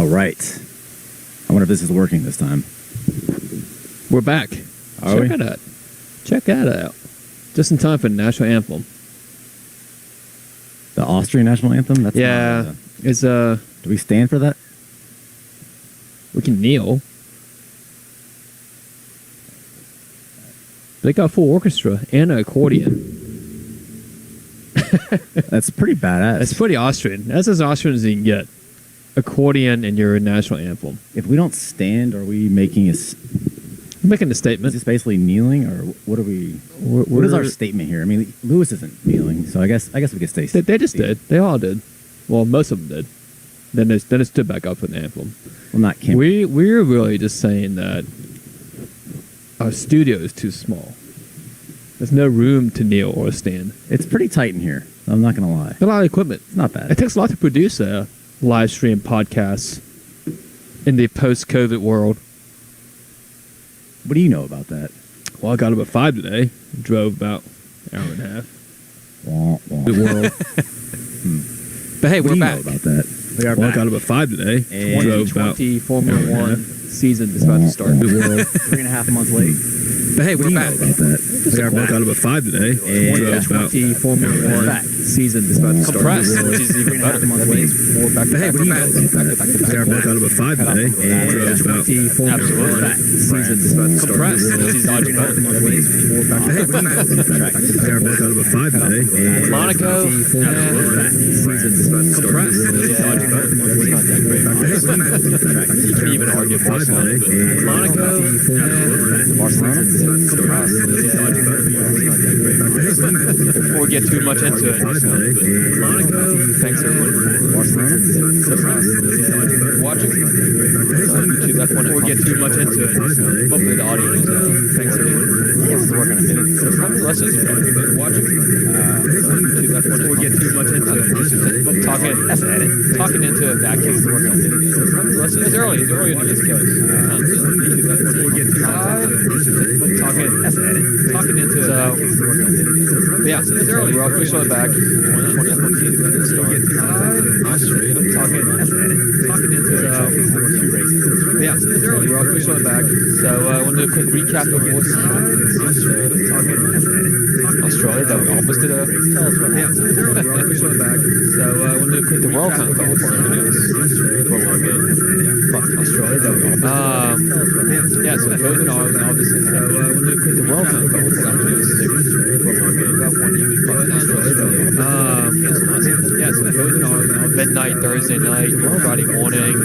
Oh, right. I wonder if this is working this time. We're back. Are we? Check that out. Just in time for the national anthem. The Austrian national anthem? That's not, it's do we stand for that? we can kneel. They got full orchestra and an accordion. That's pretty badass. It's pretty Austrian. That's as Austrian as you can get. Accordion and your national anthem. If we don't stand, are we making I'm making a is statement. this basically kneeling, or what are we? What is our statement here? I mean, Lewis isn't kneeling, so I guess we could stay. They just did. They all did. Well, most of them did. Then it stood back up for the anthem. Well, not Kim. We're really just saying that our studio is too small. There's no room to kneel or stand. It's pretty tight in here. I'm not gonna lie. There's a lot of equipment. It's not bad. It takes a lot to produce a live stream podcast in the post-COVID world. What do you know about that? Well, I got up at 5 today. Drove about an hour and a half. Wah, wah. The world. But hey, What do we're you back. know about that? We are Well, I back. got up at 5 today. And Drove about 2020 Formula an hour and a One half. season is about to start. The world. 3.5 months late. But hey, What do we're you back. know about that? We are Well, I back. got up at 5 today. And Drove about 2020 Formula One back. season is about to start. Compressed, The world. which is even 3.5 better. months That late. means More back But hey, to we're back. back. We are Well, I got up at 5 today. And Drove about 2020 Formula Absolutely. One season is about to start. Compressed, The world. which is 3.5 months late. More back to back. We are both out of a 5 today. And Monaco, Season is about to start. compressed. You can't even argue Barcelona. Monaco, Barcelona. Before we get too much into it, Monaco, thanks everyone for Barcelona. Watching. YouTube, that's when we get too much into it. Hopefully the audio is thanks everyone. Yes, we're gonna minute. Probably less than watching. YouTube, that's when we get too much into it. Talking into a vacuum. Probably less than it's early in the East Coast. YouTube, that's when we get too talking into a vacuum. Yeah, it's early. We're officially back. 2020 start. Austria. Talking into yeah, it's early. We're officially back. So I want to do a quick recap of what's Australia that we almost did a tell us what happened. We're officially back. So I want to do a quick the World Cup for Australia that we almost yeah, so COVID obviously. So I want to do a quick the World Cup yeah, so COVID midnight Thursday night, Friday morning.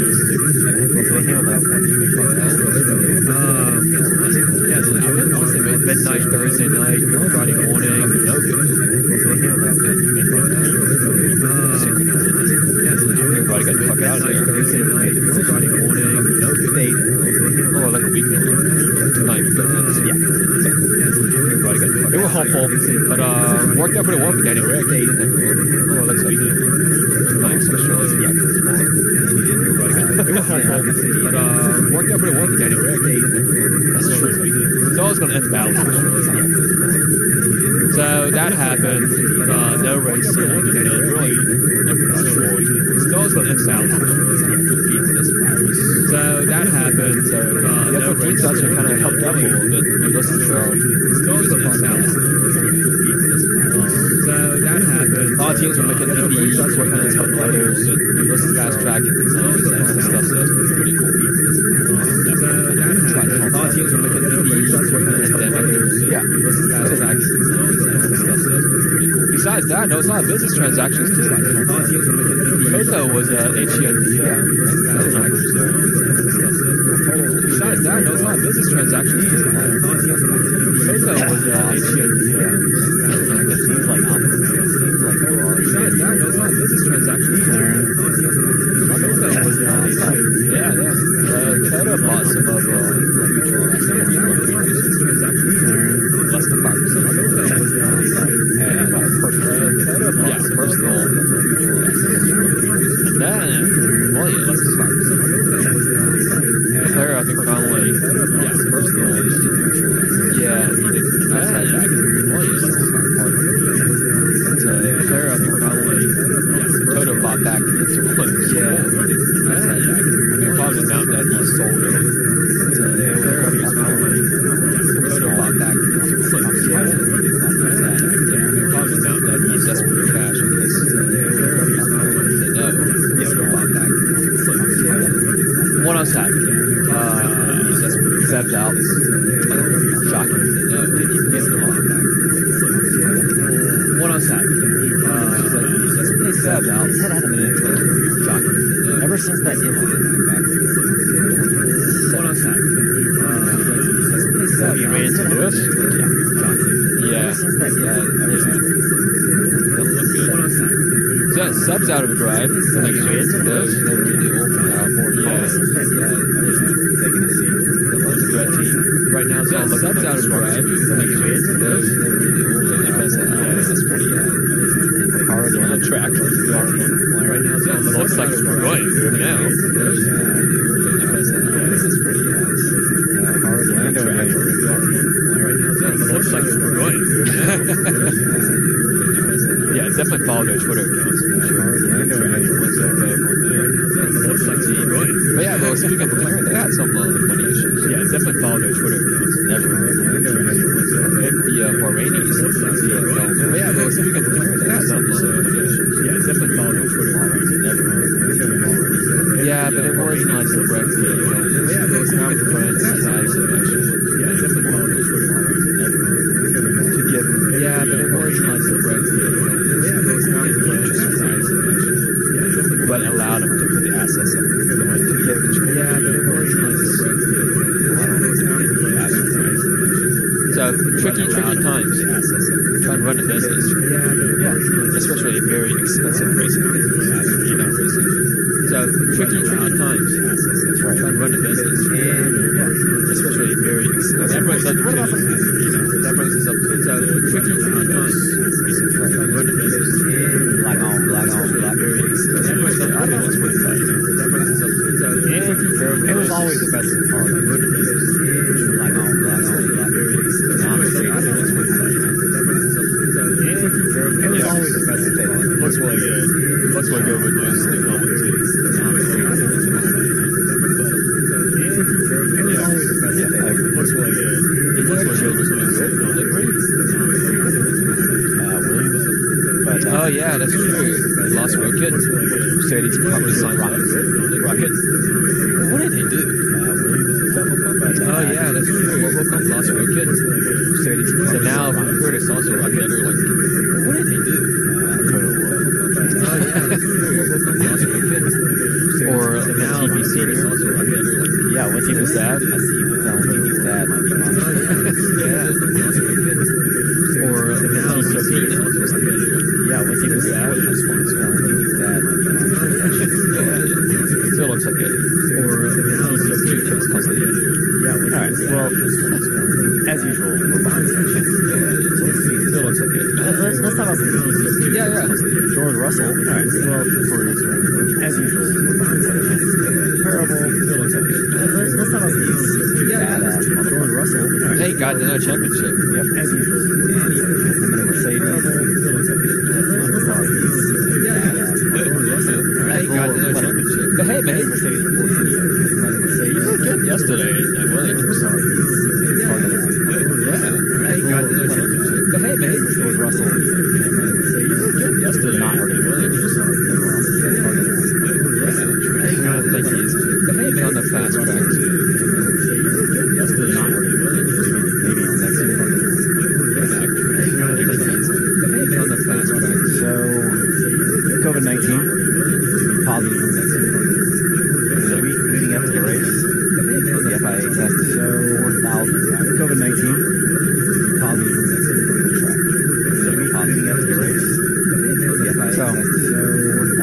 Midnight Thursday night, Friday morning. Everybody got the fuck out of there. Thursday night, Friday morning. Oh, like a week tonight. Yeah. Everybody got the fuck out. They were hopeful, but worked out pretty well for Danny Rick. Oh, that's a week tonight. Yeah. They were hopeful, but worked out pretty well for Danny Rick. That's true. It's always going to end badly. So that happened. No racing. Really, it's always going to end badly. So that happened. So no racing. Actually kind of helped out a little bit. It's always going to end badly. So that happened. A lot of teams were making EPs, working on top players, and fast track and stuff. So it's pretty cool. A lot of teams were making EPs, working on top players, fast track and stuff. So it's pretty cool. Besides that, no, it's not business transactions too. Toto was HCO. Besides that, no, it's not business transactions too. Toto was HCO. Besides that, no, it's not business transactions. Yeah. Toto bought some of less than 5%. Personal. And then, well, yeah, less than 5%. Claire, I think, finally, personal. Yeah, he did. Well, subbed out. Shocking. No, didn't even get it. One on sack. They subbed out. His head hasn't been into it. Shocking. Ever since that incident. One on sack. You ran into Lewis? Yeah. So that subs out of a drive. Like no renewal. Right now, so that subs out of a drive. Like no renewal. That's pretty on the track. Right now, so looks like it's going good now. Looks like it's going. Yeah, definitely follow their Twitter accounts. But yeah, well, speaking of McLaren, they had some money issues. Yeah, definitely follow their Twitter accounts. The Bahrainis. But yeah, well, speaking of McLaren, they had some money issues. Yeah, definitely follow their Twitter accounts. Yeah, but it wasn't like correctly. Yeah, but it's not France has some issues. Yeah, definitely follow their Twitter accounts. Yeah, but it wasn't like correctly. But allowed him to put the assets up. Yeah, but it was so tricky times. Trying to run a business. Yeah, especially a very expensive racing business. So tricky times. Trying to run a business. Yeah, especially a very expensive. That brings us up to so tricky times. Trying to run a business. Black on black. It was always the best in car. Black on black. It was always the best in car. Looks really good. Looks really good with this thing on the team. It was always the best in car. Looks really good. It looks really good with this thing on the oh yeah, that's true. Lost Rocket. Mercedes probably signed Rocket. What did he do? Oh yeah, that's true. World Lost Rocket. Mercedes. So now Curtis also Rocket. Like, what did he do? Oh yeah, that's true. Lost Rocket. Or now TBC also Rocket. Yeah, when he was dad. I see he was down when he was dad. Yeah, Lost Rocket. Or now TBC also Rocket. Yeah, when he was dad. Still looks like it. Or now he's just two times company. Yeah, alright, well, as usual, we're behind schedule. So let's see, still looks like it. Let's talk about some yeah. George Russell. Alright, well, as usual, we're behind schedule. Parable, still looks like it. Let's talk about some badass George Russell. Hey, got another championship. Yep, as usual. And then Mercedes. Still looks like it. Hey, got another championship. But hey, man, Mercedes you were good yesterday at Williams. Yeah. Hey, got another championship. But hey, man, George Russell. You were good yesterday. Not hurting Williams. Yeah. Thank you. But hey, man, on the fast track too. You were good yesterday. Not hurting Williams. Maybe on next year. But hey, man, on the fast track. So, COVID-19. Positive from next year. The week leading up to the race, the FIA test to show 4,000 COVID-19. Positive from next year on the track. The week leading up to the race, the FIA test to show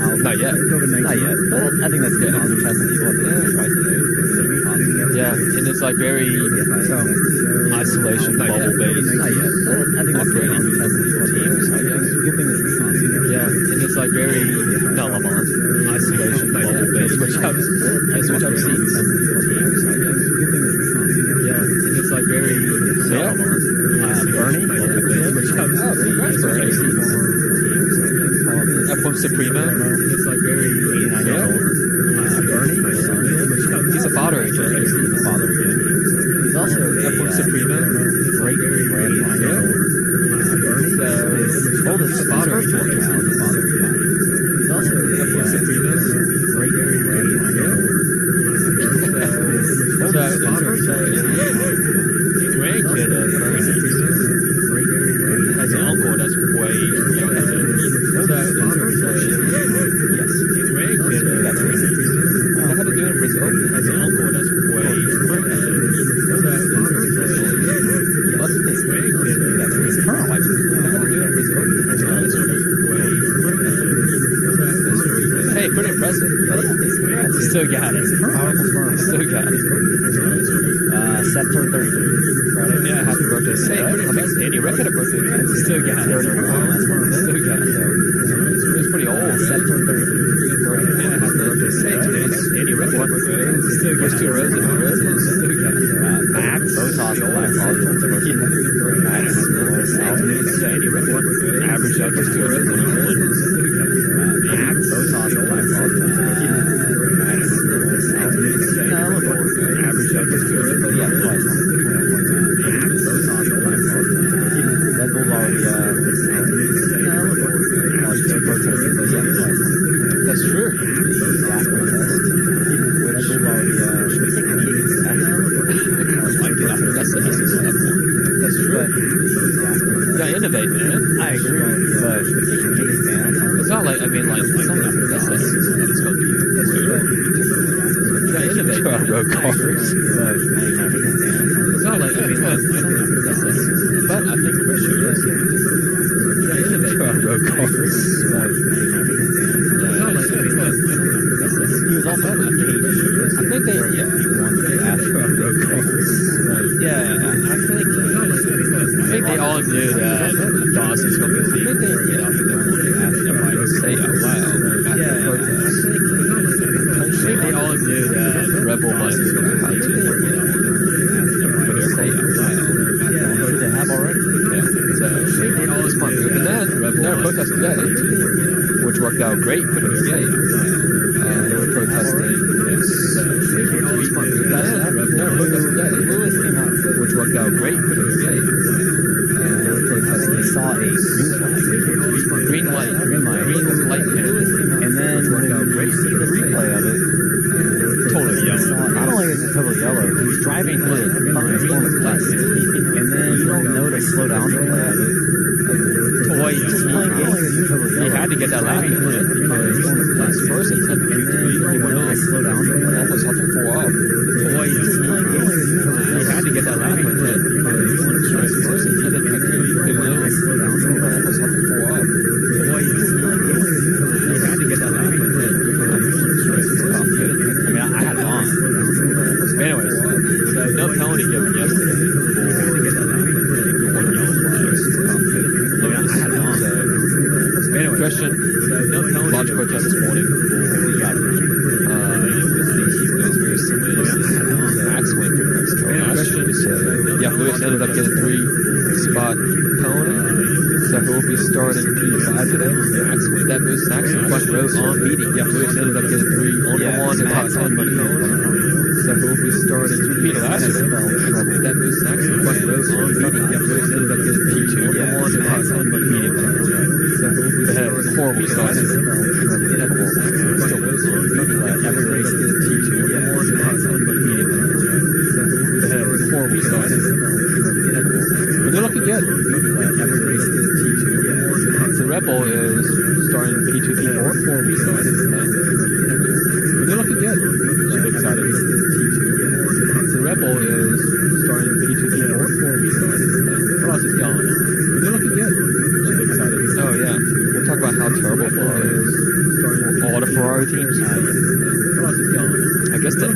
4,000. Not yet. COVID-19. Not yet. But I think that's good. Positive testing people at the twice a day. Yeah, and it's like very isolation, bubble based. Not yet. I think that's great. Teams, I guess. Good thing is yeah, and it's like very isolation, bubble based, which I've seen. Yeah, and it's like very Bernie, which F1 Suprema. It's like very Bernie. He's a father again. He's also F1 Suprema. Great grandfather. His oldest father again. He's also F1 Suprema. Great grandfather. His oldest father. Still got it. Powerful firm. Still got it. September 33rd. Friday. Yeah, happy birthday. Say, I think Danny Rick had a birthday. Still got it. Still got it. It was pretty old. September 33rd. Yeah, happy birthday. Say, Danny Rick had a birthday. Still got it. 2 roses. Still got it. Max. Botox. Max. Danny Rick had a birthday. Average out just 2 roses. Max. Botox. Average out just 2 roses. Yeah, twice. Red Bull's already, That's true. That's true. You gotta innovate, man. I agree, but it's not like, I mean, like, it's not like that's it's gonna be. You gotta innovate. Road cars. It's not like, I mean, like, but I think Christian is. You gotta innovate. Road cars. It's not like, I mean, like, he was all better. I think they, yeah, he won the road cars. Yeah, I think they all knew that Dawson's going to be the lead. You know, they might say out loud after the protest. I think they all knew that Rebel was going to be the lead. But they're say out loud. should they have already? Yeah. So I think they all smart. But then they were protesting today, which worked out great for the state. They were protesting this. They were protesting today, which worked out great for the state. They were protesting. They saw a green light. Green light came. And then when you see the replay of it, Totally yellow. Not only is it totally yellow, he's driving through it, and then you don't know to slow down the way of it. Boy, He had to get that lap in because last person had to you don't know to slow down the way of it. almost hopping for a while. Boy, he had to get that lap in because last person had to slow down the way of it. Almost hopping for a while. Boy, he had to get that lap in because I mean, I had it on. anyways, so no penalty given yesterday for one yellow flags. I had it on. Anyway, Christian, no penalty. Lodge protest this morning. It was very similar. Max went through Mexico. Christian, yeah, Lewis ended up getting 3-spot penalty. So he will be starting P5 today. That moves Max in front row on beating. Yeah, Lewis ended up getting 3 on the one and top 10 money. So he will be starting P2 last year. That moves Max in front row on beating. Yeah, Lewis ended up getting P2 on the one and top 10 money medium. So he will be starting horrible start. Every race is P2 on the one and top 10 money medium. So he will be horrible start. But they're looking good. Every race is P2. The Red Bull is starting P2, P4. But they're looking good. I'm excited. The Red Bull is starting P2, P4. What else is going on? But they're looking good. I'm excited. Oh, yeah. We'll talk about how terrible Ferrari is. All the Ferrari teams. What else is going on? I guess that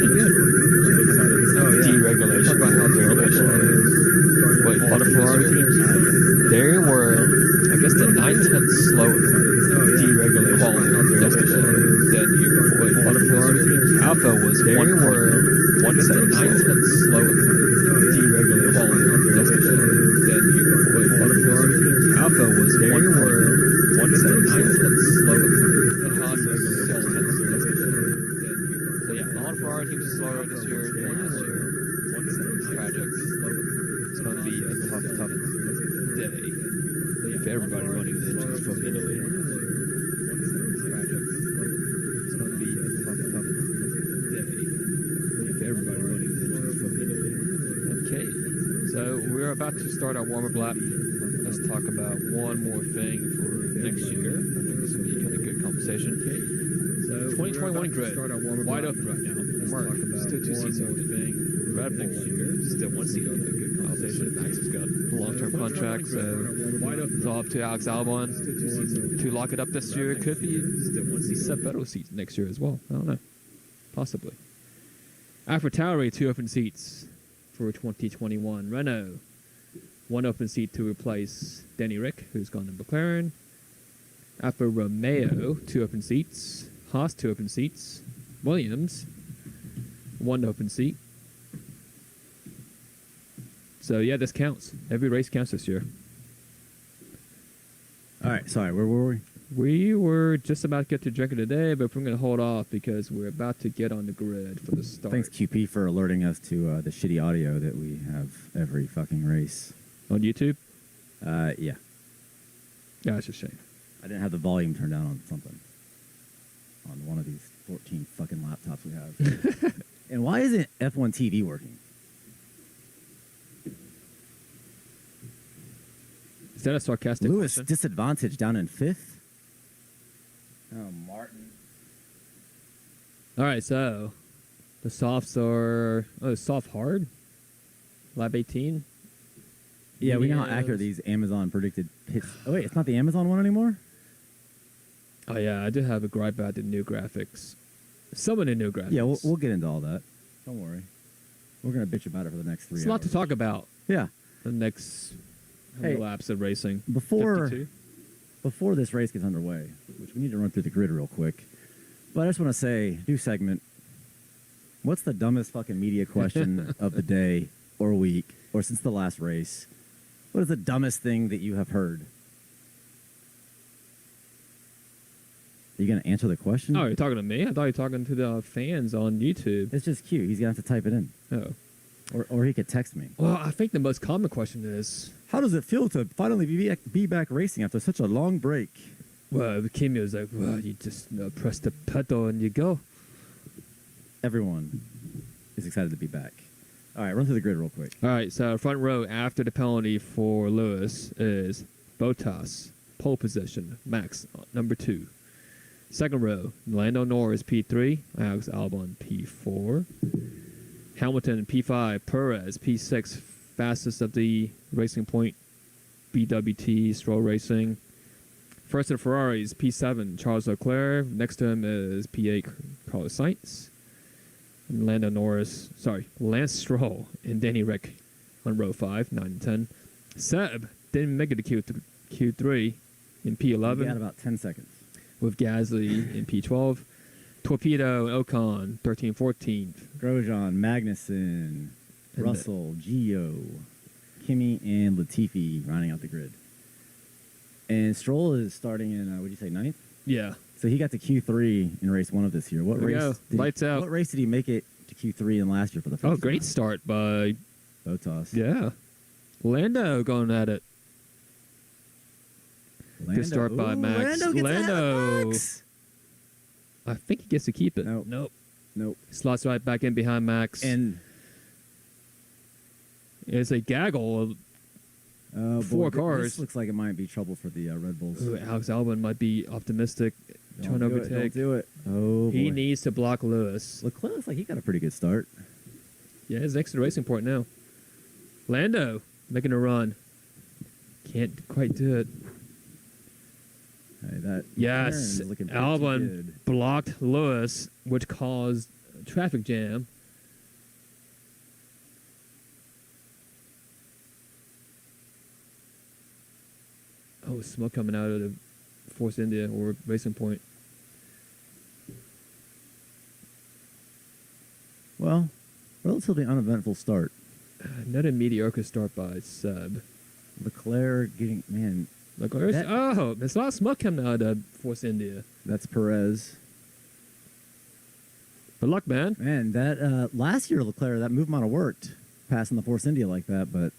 deregulation. Talk about how terrible Ferrari is. Wait, all the Ferrari teams? They were, I guess, the 9/10 slower deregulated quality yesterday than year before. Wait, all the Ferrari teams? Alpha was they were 9/10 slower deregulated quality yesterday than year before. Wait, all the Ferrari teams? Alpha was they were 9/10 slower. So yeah, all the Ferrari teams are slower this year than last year. Tragic. It's going to be a tough day for everybody running the engines from Italy. It's going to be a tough day for everybody running the engines from Italy. Okay, so we're about to start our warm-up lap. Let's talk about one more thing for next year. I think this will be kind of good conversation. So 2021 grid, wide open right now. Mark, still 2 seats open. Red Bull next year, still 1 seat open. Good conversation. Max has got a long-term contract, so it's all up to Alex Albon to lock it up this year. It could be Seb Vettel seat next year as well. I don't know. Possibly. AlphaTauri, 2 open seats for 2021. Renault, 1 open seat to replace Danny Rick, who's gone to McLaren. Alfa Romeo, 2 open seats. Haas, 2 open seats. Williams, 1 open seat. So yeah, this counts. Every race counts this year. All right, sorry, where were we? We were just about to get to drinking today, but we're going to hold off because we're about to get on the grid for the start. Thanks, QP, for alerting us to the shitty audio that we have every fucking race. On YouTube? Yeah. Yeah, it's a shame. I didn't have the volume turned down on something. On one of these 14 fucking laptops we have. And why isn't F1 TV working? Is that a sarcastic Lewis question? disadvantage down in 5th. Oh, Martin. All right, so the softs are soft hard. Lab 18. Yeah, we know how Yes. accurate these Amazon predicted pits. Oh wait, it's not the Amazon one anymore? Oh yeah, I did have a gripe about the new graphics. Some of the new graphics. Yeah, we'll get into all that. Don't worry. We're going to bitch about it for the next 3 hours. It's a lot to talk about. Yeah. The next how many Hey, laps of racing. Before 52? before this race gets underway, which we need to run through the grid real quick, but I just want to say, new segment, what's the dumbest fucking media question of the day or week or since the last race? What is the dumbest thing that you have heard? Are you going to answer the question? Oh, you're talking to me? I thought you were talking to the fans on YouTube. It's just cute. He's going to have to type it in. Oh. Or he could text me. Well, I think the most common question is, How does it feel to finally be back racing after such a long break? well, Kimi was like, well, you just press the pedal and you go. Everyone is excited to be back. All right, run through the grid real quick. All right, so front row after the penalty for Lewis is Bottas, pole position, Max, number 2. Second row, Lando Norris, P3, Alex Albon, P4. Hamilton, P5, Perez, P6, fastest of the Racing Point, BWT, Stroll Racing. First of the Ferraris, P7, Charles Leclerc. Next to him is P8, Carlos Sainz. And Lance Stroll and Danny Rick on row 5, 9 and 10. Seb didn't make it to Q3 in P11. We got about 10 seconds. With Gasly in P12. Torpedo and Ocon, 13, 14. Grosjean, Magnussen, And Russell, Gio, Kimi, and Latifi rounding out the grid. And Stroll is starting in, what did you say, 9th? Yeah. So he got to Q3 in race 1 of this year. What There we race? go. Lights out. What race did he make it to Q3 in last year for the first Oh, time? great start by, Bottas. yeah. Lando going at it. Lando. Good start by Ooh, Max. Lando gets ahead of Lando. Max. I think he gets to keep it. Nope. Nope. Slots right back in behind Max. And it's a gaggle of 4 cars. This looks like it might be trouble for the Red Bulls. Ooh, Alex Albon might be optimistic, trying to overtake. Don't do it. Oh, He boy. needs to block Lewis. Leclerc looks like he got a pretty good start. Yeah, he's next to the Racing Point now. Lando making a run. Can't quite do it. Hey, that Yes, McLaren is looking pretty Albon good. blocked Lewis, which caused a traffic jam. Oh, smoke coming out of the Force India or Racing Point. Well, relatively uneventful start. Another mediocre start by Seb. Leclerc getting, man, Like, there's That- a lot of smoke coming out of Force India. that's Perez. Good luck, man. Man, that last year Leclerc, that move might have worked, passing the Force India like that, but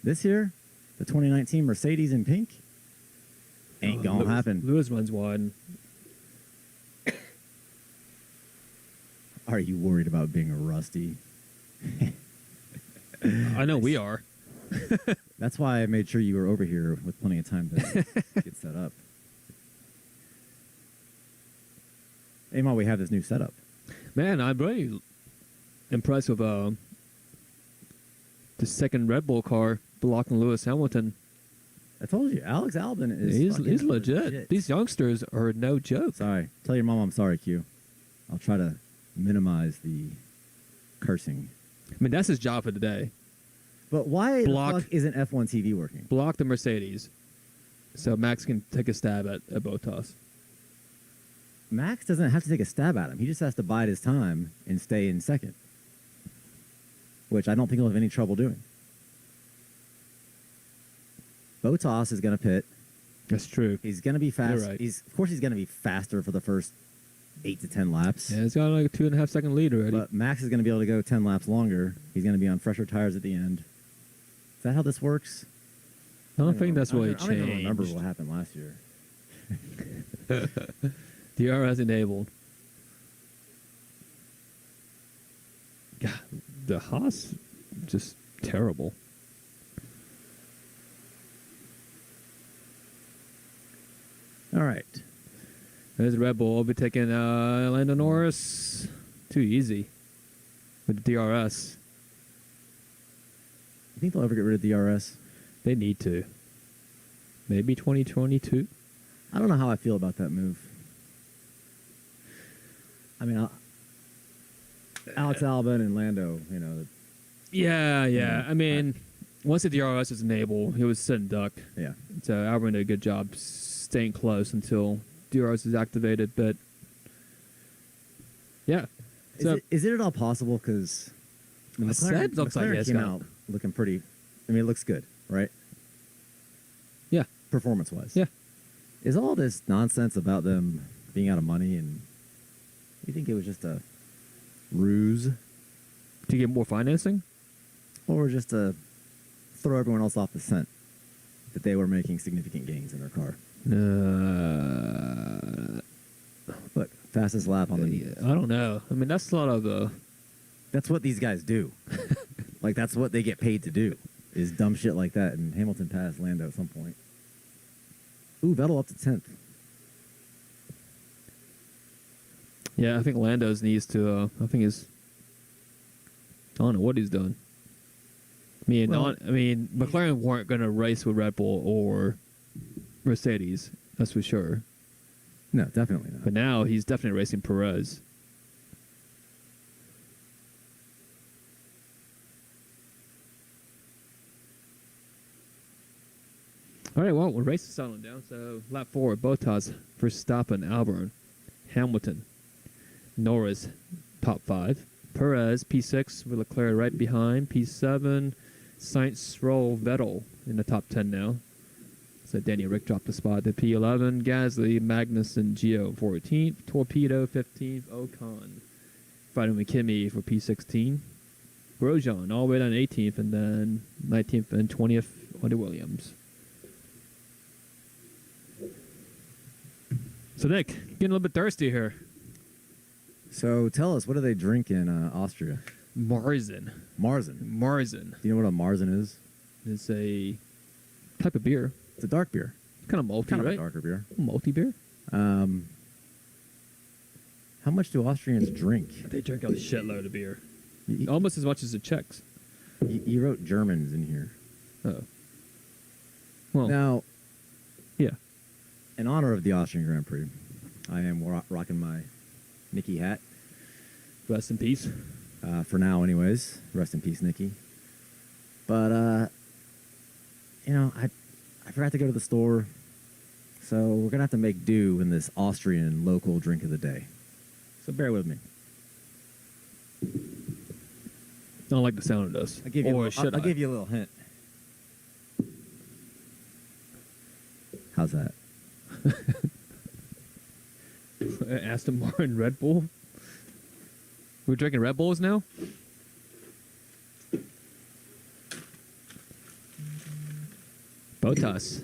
this year, the 2019 Mercedes in pink, ain't gonna happen. Lewis runs wide. Are you worried about being a rusty? I know we are. That's why I made sure you were over here with plenty of time to get set up. Hey, Ma, we have this new setup. Man, I'm really impressed with the second Red Bull car blocking Lewis Hamilton. I told you, Alex Albon is He's fucking legit. These youngsters are no joke. Sorry. Tell your mom I'm sorry, Q. I'll try to minimize the cursing. I mean, that's his job for the day. But why Block- the fuck isn't F1 TV working? Block the Mercedes, so Max can take a stab at Bottas. Max doesn't have to take a stab at him. He just has to bide his time and stay in second, which I don't think he'll have any trouble doing. Bottas is going to pit. That's true. He's going to be fast. You're right. Of course, he's going to be faster for the first 8 to 10 laps. Yeah, he's got like a 2.5 second lead already. But Max is going to be able to go 10 laps longer. He's going to be on fresher tires at the end. Is that how this works? I don't think that's what he I don't even remember changed. what happened last year. DRS enabled. God, the Haas, just terrible. All right. There's Red Bull overtaking Lando Norris. Too easy with the DRS. You think they'll ever get rid of DRS? They need to. Maybe 2022. I don't know how I feel about that move. I mean, Alex Albon and Lando, you know. Yeah. Yeah. I mean, once the DRS is enabled, he was sit and duck. Yeah. So Albon did a good job staying close until DRS is activated. But yeah, so Is it at all possible? Because I said looks like it's came got- out looking pretty. I mean, it looks good, right? yeah, Performance-wise. yeah. Is all this nonsense about them being out of money, and you think it was just a ruse, To get more financing. or just to throw everyone else off the scent that they were making significant gains in their car? Look, fastest lap on the. I don't know. I mean, that's a lot of That's what these guys do. Like, that's what they get paid to do, is dumb shit like that. And Hamilton passed Lando at some point. Ooh, Vettel up to 10th. Yeah, I think Lando's needs to. I think I don't know what he's done. Well- McLaren weren't going to race with Red Bull or Mercedes. That's for sure. No, definitely not. But now he's definitely racing Perez. All right, well, the race is settling down. So lap 4, Bottas, Verstappen, Albon, Hamilton, Norris, top 5. Perez, P6, with Leclerc right behind. P7, Sainz, Stroll, Vettel in the top 10 now. So Danny Rick dropped a spot to P11. Gasly, Magnussen, Gio 14th. Torpedo 15th. Ocon fighting with Kimi for P16. Grosjean all the way down to 18th, and then 19th and 20th under Williams. So Nick, getting a little bit thirsty here. So tell us, what do they drink in Austria? Marzen. Marzen. Do you know what a Marzen is? It's a type of beer. It's a dark beer. Kind of malty, Kind of right? a darker beer. Malty beer. How much do Austrians drink? They drink a shitload of beer. You, Almost as much as the Czechs. you wrote Germans in here. Oh. Well, Now, yeah. in honor of the Austrian Grand Prix, I am rocking my Nikki hat. Rest in peace. For now, anyways. Rest in peace, Nikki. But, I forgot to go to the store, so we're going to have to make do in this Austrian local drink of the day. So bear with me. I don't like the sound of this. I'll give you, Or I'll should I? give you a little hint. How's that? Aston Martin Red Bull? We're drinking Red Bulls now? Bottas.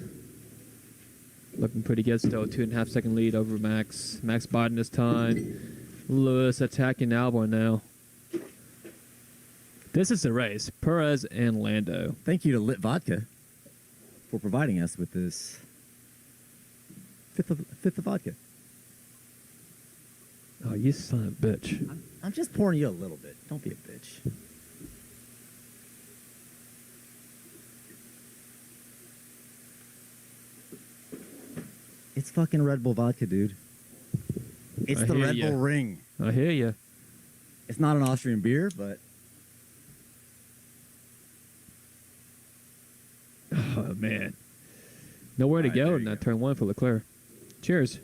Looking pretty good still. 2.5 second lead over Max. Max Biden this time. Lewis attacking Albon now. This is the race. Perez and Lando. Thank you to Lit Vodka for providing us with this fifth of vodka. Oh, you son of a bitch. I'm just pouring you a little bit. Don't be a bitch. It's fucking Red Bull vodka, dude. It's I the hear Red ya. Bull ring. I hear you. It's not an Austrian beer, but Oh man, nowhere to All right, go there in you that go. turn one for Leclerc. Cheers.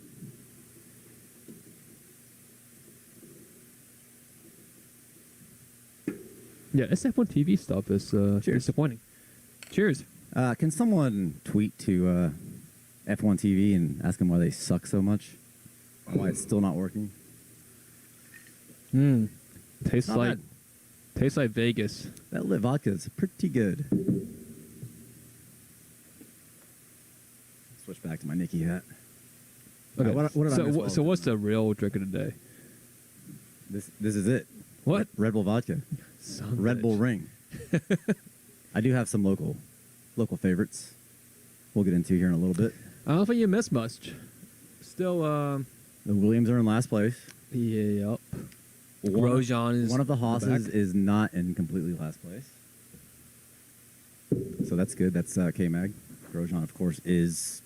Yeah, this F1 TV stuff is disappointing. Cheers. can someone tweet to F1 TV and ask them why they suck so much? Why it's still not working? Tastes Not like bad. tastes like Vegas. That lit vodka is pretty good. Switch back to my Nicky hat. Okay. What did I so miss wha- while so I was what's in the real drink of the day? This is it. What? Red Bull vodka. Son of a Red Bull bitch. Ring. I do have some local favorites. We'll get into here in a little bit. I don't think you missed much. Still, The Williams are in last place. yep. One- Grosjean is One of the in Hosses back. is not in completely last place. So that's good. That's K-Mag. Grosjean, of course, is,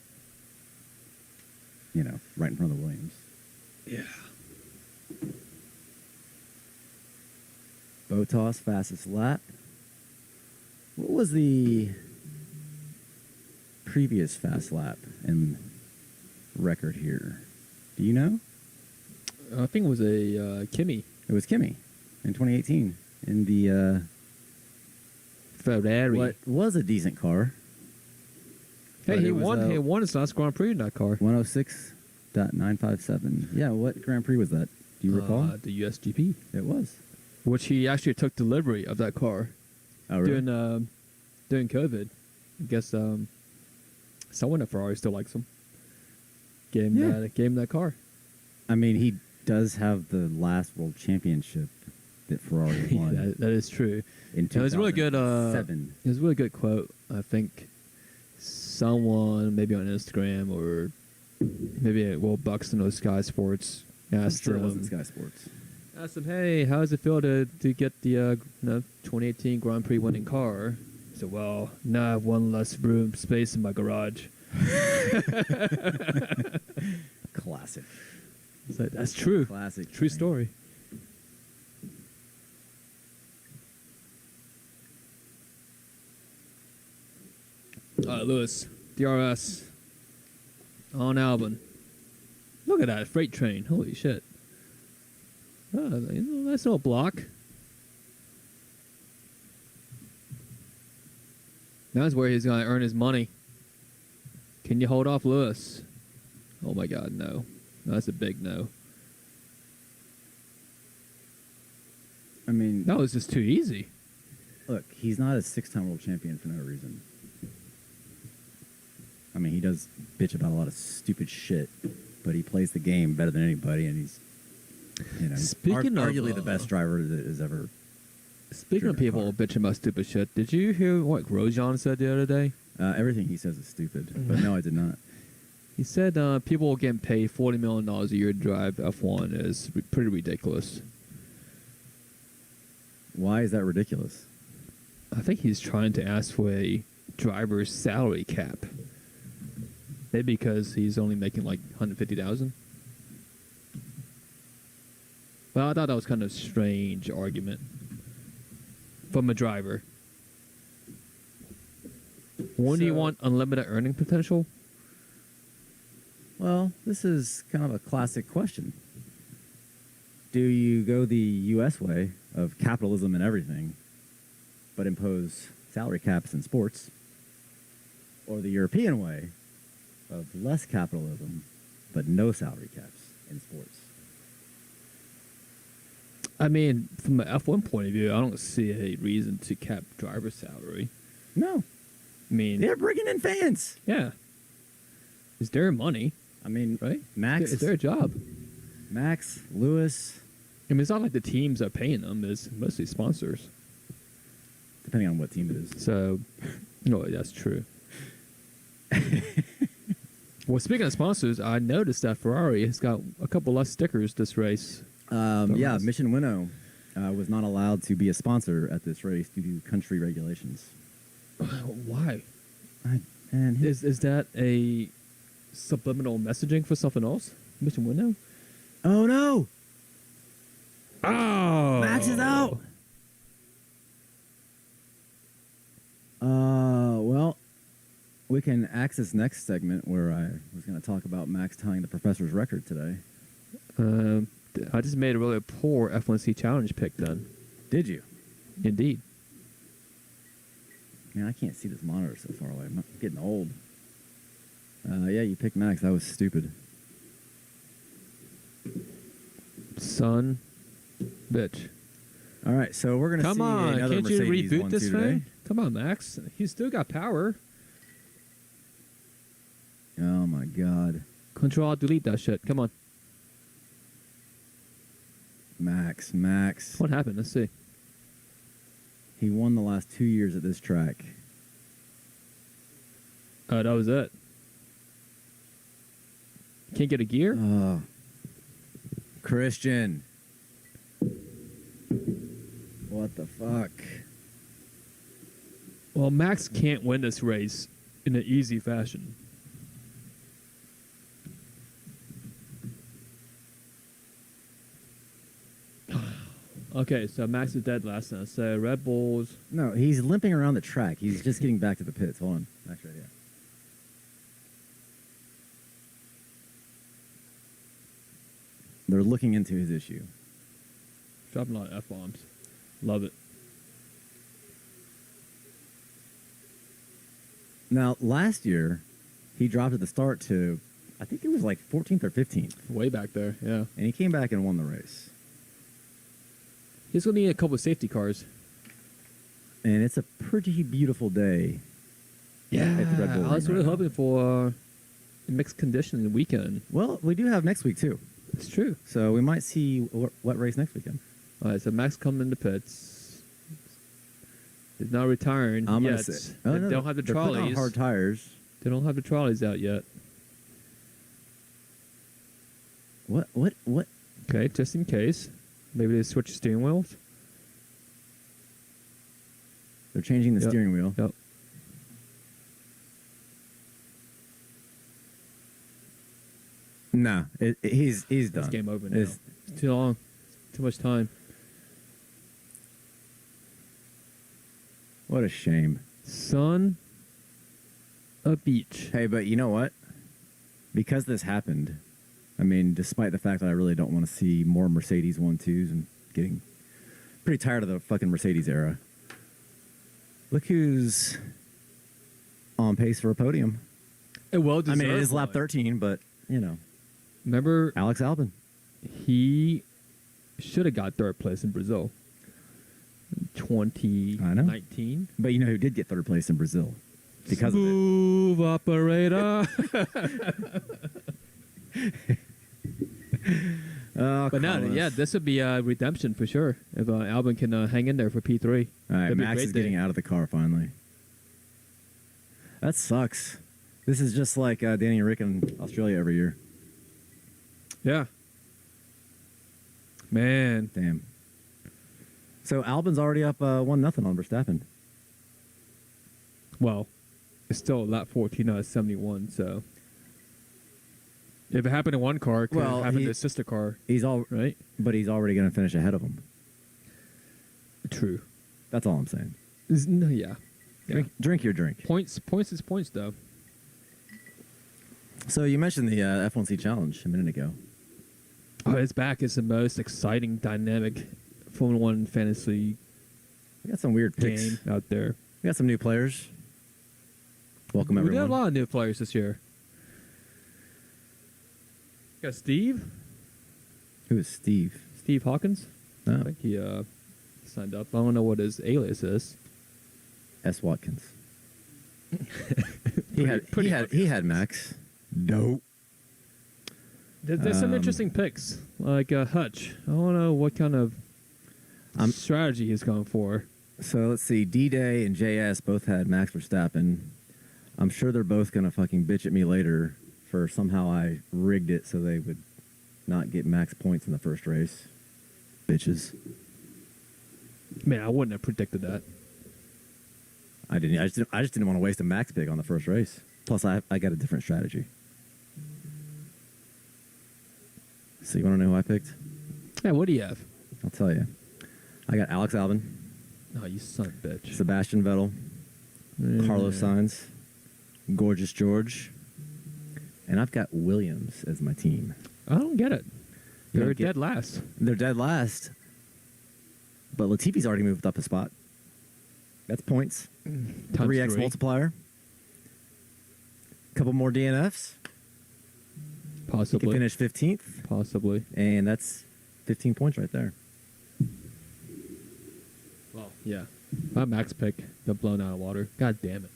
right in front of the Williams. Yeah. Bottas, fastest lap. What was the previous fast lap in record here? Do you know? I think it was a Kimi It was Kimi in 2018 in the Ferrari. what was a decent car. Hey, But he it was, won. He won his last Grand Prix in that car. 106.957. Yeah, what Grand Prix was that? Do you recall? The USGP, It was. which he actually took delivery of that car Oh, really? during COVID. I guess someone at Ferrari still likes him. Gave him that car. I mean, he does have the last world championship that Ferrari won. that is true. in It was a really good. 2007. It was a really good quote. I think someone maybe on Instagram or maybe Will Buxton of Sky Sports I'm asked sure it him. wasn't Sky Sports. Asked him, "Hey, how does it feel to get the 2018 Grand Prix winning car?" He said, "Well, now I have one less room space in my garage." Classic. It's like, that's true. Classic. True story. Lewis, DRS on Albon. Look at that freight train. Holy shit. Nice little block. That's where he's going to earn his money. Can you hold off Lewis? Oh my God, no. That's a big no. I mean, That was just too easy. look, he's not a 6-time world champion for no reason. I mean, he does bitch about a lot of stupid shit, but he plays the game better than anybody, and he's, Speaking of, arguably the best driver that has ever. Speaking of driven a people car. bitching about stupid shit, did you hear what Grosjean said the other day? Everything he says is stupid, but no, I did not. He said people getting paid $40 million a year to drive F1 is pretty ridiculous. Why is that ridiculous? I think he's trying to ask for a driver's salary cap. Maybe because he's only making like $150,000. Well, I thought that was kind of a strange argument from a driver. When do you So- want unlimited earning potential? Well, this is kind of a classic question. Do you go the U.S. way of capitalism and everything, but impose salary caps in sports? Or the European way of less capitalism, but no salary caps in sports? I mean, from an F1 point of view, I don't see a reason to cap driver salary. No. I mean, They're bringing in fans. yeah. It's their money, I mean, right? Max, It's their job. Max, Lewis, I mean, it's not like the teams are paying them. It's mostly sponsors. depending on what team it is. So, no, that's true. Well, speaking of sponsors, I noticed that Ferrari has got a couple less stickers this race. Yeah, Dumbass. Mission Winnow was not allowed to be a sponsor at this race due to country regulations. Why? And Is that a subliminal messaging for something else? Mission Window? oh no! Oh, Max is out. Well, we can access next segment where I was going to talk about Max tying the professor's record today. I just made a really poor F1C challenge pick then. Did you? Indeed. Man, I can't see this monitor so far away. I'm getting old. Yeah, you picked Max. That was stupid. Son, bitch. All right, so we're going to see Come on, another can't you Mercedes reboot 1-2 this today. thing? Come on, Max. He's still got power. Oh, my God. Control, delete that shit. Come on. Max. What happened? Let's see. He won the last 2 years at this track. Oh, that was it. Can't get a gear? Oh. Christian. What the fuck? Well, Max can't win this race in an easy fashion. Okay, so Max is dead last time. So Red Bulls. No, he's limping around the track. He's just getting back to the pits. Hold on. Max right here. They're looking into his issue. Dropping a lot of F-bombs. Love it. Now, last year, he dropped at the start to, I think it was like 14th or 15th. Way back there, yeah. And he came back and won the race. He's going to need a couple of safety cars. And it's a pretty beautiful day. Yeah, at the Red Bull I was Ring really right hoping for a mixed condition weekend. Well, we do have next week, too. It's true. So we might see what race next weekend. All right, so Max coming in the pits. He's not retiring I'm yet. gonna say, oh, They no, don't have the they're putting on trolleys. hard tires. They don't have the trolleys out yet. What? Okay, just in case. Maybe they switch steering wheels. They're changing the Yep. steering wheel. Yep. No, he's done. It's game over now. It's- It's too long. Too much time. What a shame. Son of beach. Hey, but you know what? Because this happened, I mean, despite the fact that I really don't want to see more Mercedes 1-2s and getting pretty tired of the fucking Mercedes era, look who's on pace for a podium. Well I mean, it is deserved lap one. 13, but, you know, Remember, Alex Albon. he should have got third place in Brazil. 2019. But you know who did get third place in Brazil? Because of it. Smooth operator. Oh, But no, Carlos. yeah, this would be a redemption for sure if Albon can hang in there for P3. All right, That'd be a Max great is getting day. out of the car finally. That sucks. This is just like Danny Rick in Australia every year. Yeah. Man. Damn. So Albon's already up 1-0 on Verstappen. Well, it's still lap 14 out of 71, so. If it happened in one car, it could Well, happen he- to a sister car, He's right? but he's already going to finish ahead of him. True. That's all I'm saying. No, yeah. Drink your drink. Points is points, though. So you mentioned the F1C challenge a minute ago. Oh, it's back. It's the most exciting, dynamic Formula One fantasy We got some weird picks. game out there. We got some new players. Welcome We everyone. got a lot of new players this year. Got Steve Who is Steve? Hawkins. Oh, I think he signed up. I don't know what his alias is. S. Watkins. he had Max. Dope. There's some interesting picks, like Hutch. I don't know what kind of strategy he's going for. So let's see. D-Day and JS both had Max Verstappen. I'm sure they're both going to fucking bitch at me later for somehow I rigged it so they would not get max points in the first race. Bitches. Man, I wouldn't have predicted that. I didn't. I just didn't want to waste a max pick on the first race. Plus, I got a different strategy. So you want to know who I picked? Yeah, what do you have? I'll tell you. I got Alex Albon, Oh, you son of a bitch. Sebastian Vettel, Carlos Sainz, Gorgeous George, and I've got Williams as my team. I don't get it. You They're don't get- dead last. They're dead last, but Latifi's already moved up a spot. That's points. Times 3x 3. multiplier. Couple more DNFs. He can Possibly. finish 15th, Possibly. and that's 15 points right there. Well, yeah. My max pick got blown out of water. God damn it.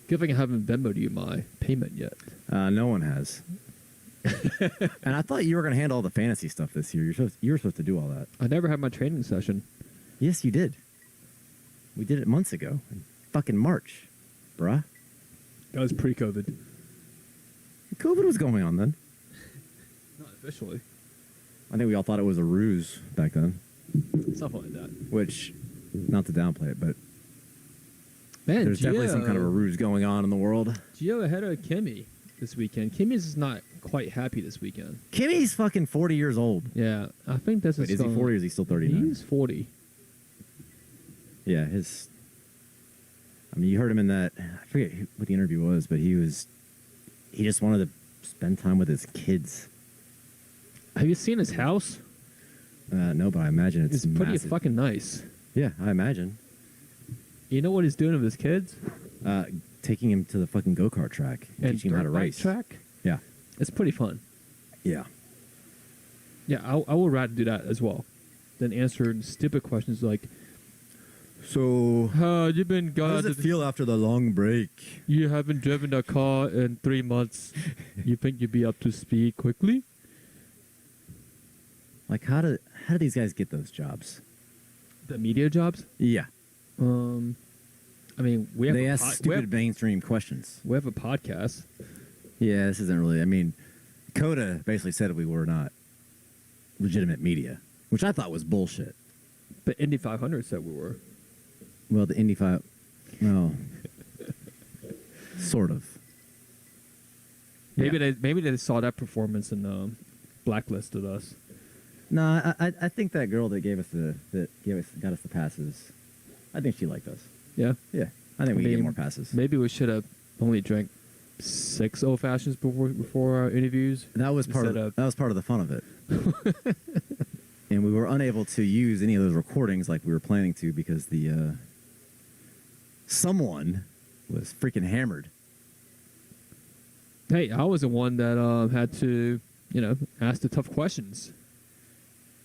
Good thing I haven't Venmo'd you my payment yet. No one has. And I thought you were going to handle all the fantasy stuff this year. You were supposed to do all that. I never had my training session. Yes, you did. We did it months ago. In fucking March. Bruh. That was pre-COVID. COVID was going on then. Not officially. I think we all thought it was a ruse back then. Something like that. Which, not to downplay it, but Man, there's definitely some kind of a ruse going on in the world. Gio ahead of Kimmy this weekend. Kimmy's not quite happy this weekend. Kimmy's fucking 40 years old. Yeah, I think this Wait, is he 40 or is he still 39? He's 40. Yeah, I mean, you heard him in that. I forget what the interview was, but he just wanted to spend time with his kids. Have you seen his house? No, but I imagine it's pretty massive. fucking nice. Yeah, I imagine. You know what he's doing with his kids? Taking him to the fucking go-kart track, and teaching him how to dirt bike race. track. Yeah, It's pretty fun. yeah. Yeah, I would rather do that as well than answer stupid questions like, So, you've been how does it feel after the long break? You haven't driven a car in 3 months. You think you'd be up to speed quickly? Like, how do these guys get those jobs? The media jobs? Yeah, I mean, we have they a ask stupid mainstream questions. we have a podcast. Yeah, this isn't really. I mean, Coda basically said we were not legitimate media, which I thought was bullshit. But Indy 500 said we were. Well, the Indy 5, well, sort of. Maybe Yeah. maybe they saw that performance and blacklisted us. No, I think that girl that got us the passes, I think she liked us. Yeah. Yeah, I think we I can get mean, more passes. Maybe we should have only drank 6 old fashions before our interviews. That was part instead of- that was part of the fun of it. And we were unable to use any of those recordings like we were planning to because the someone was freaking hammered. Hey, I was the one that had to, ask the tough questions.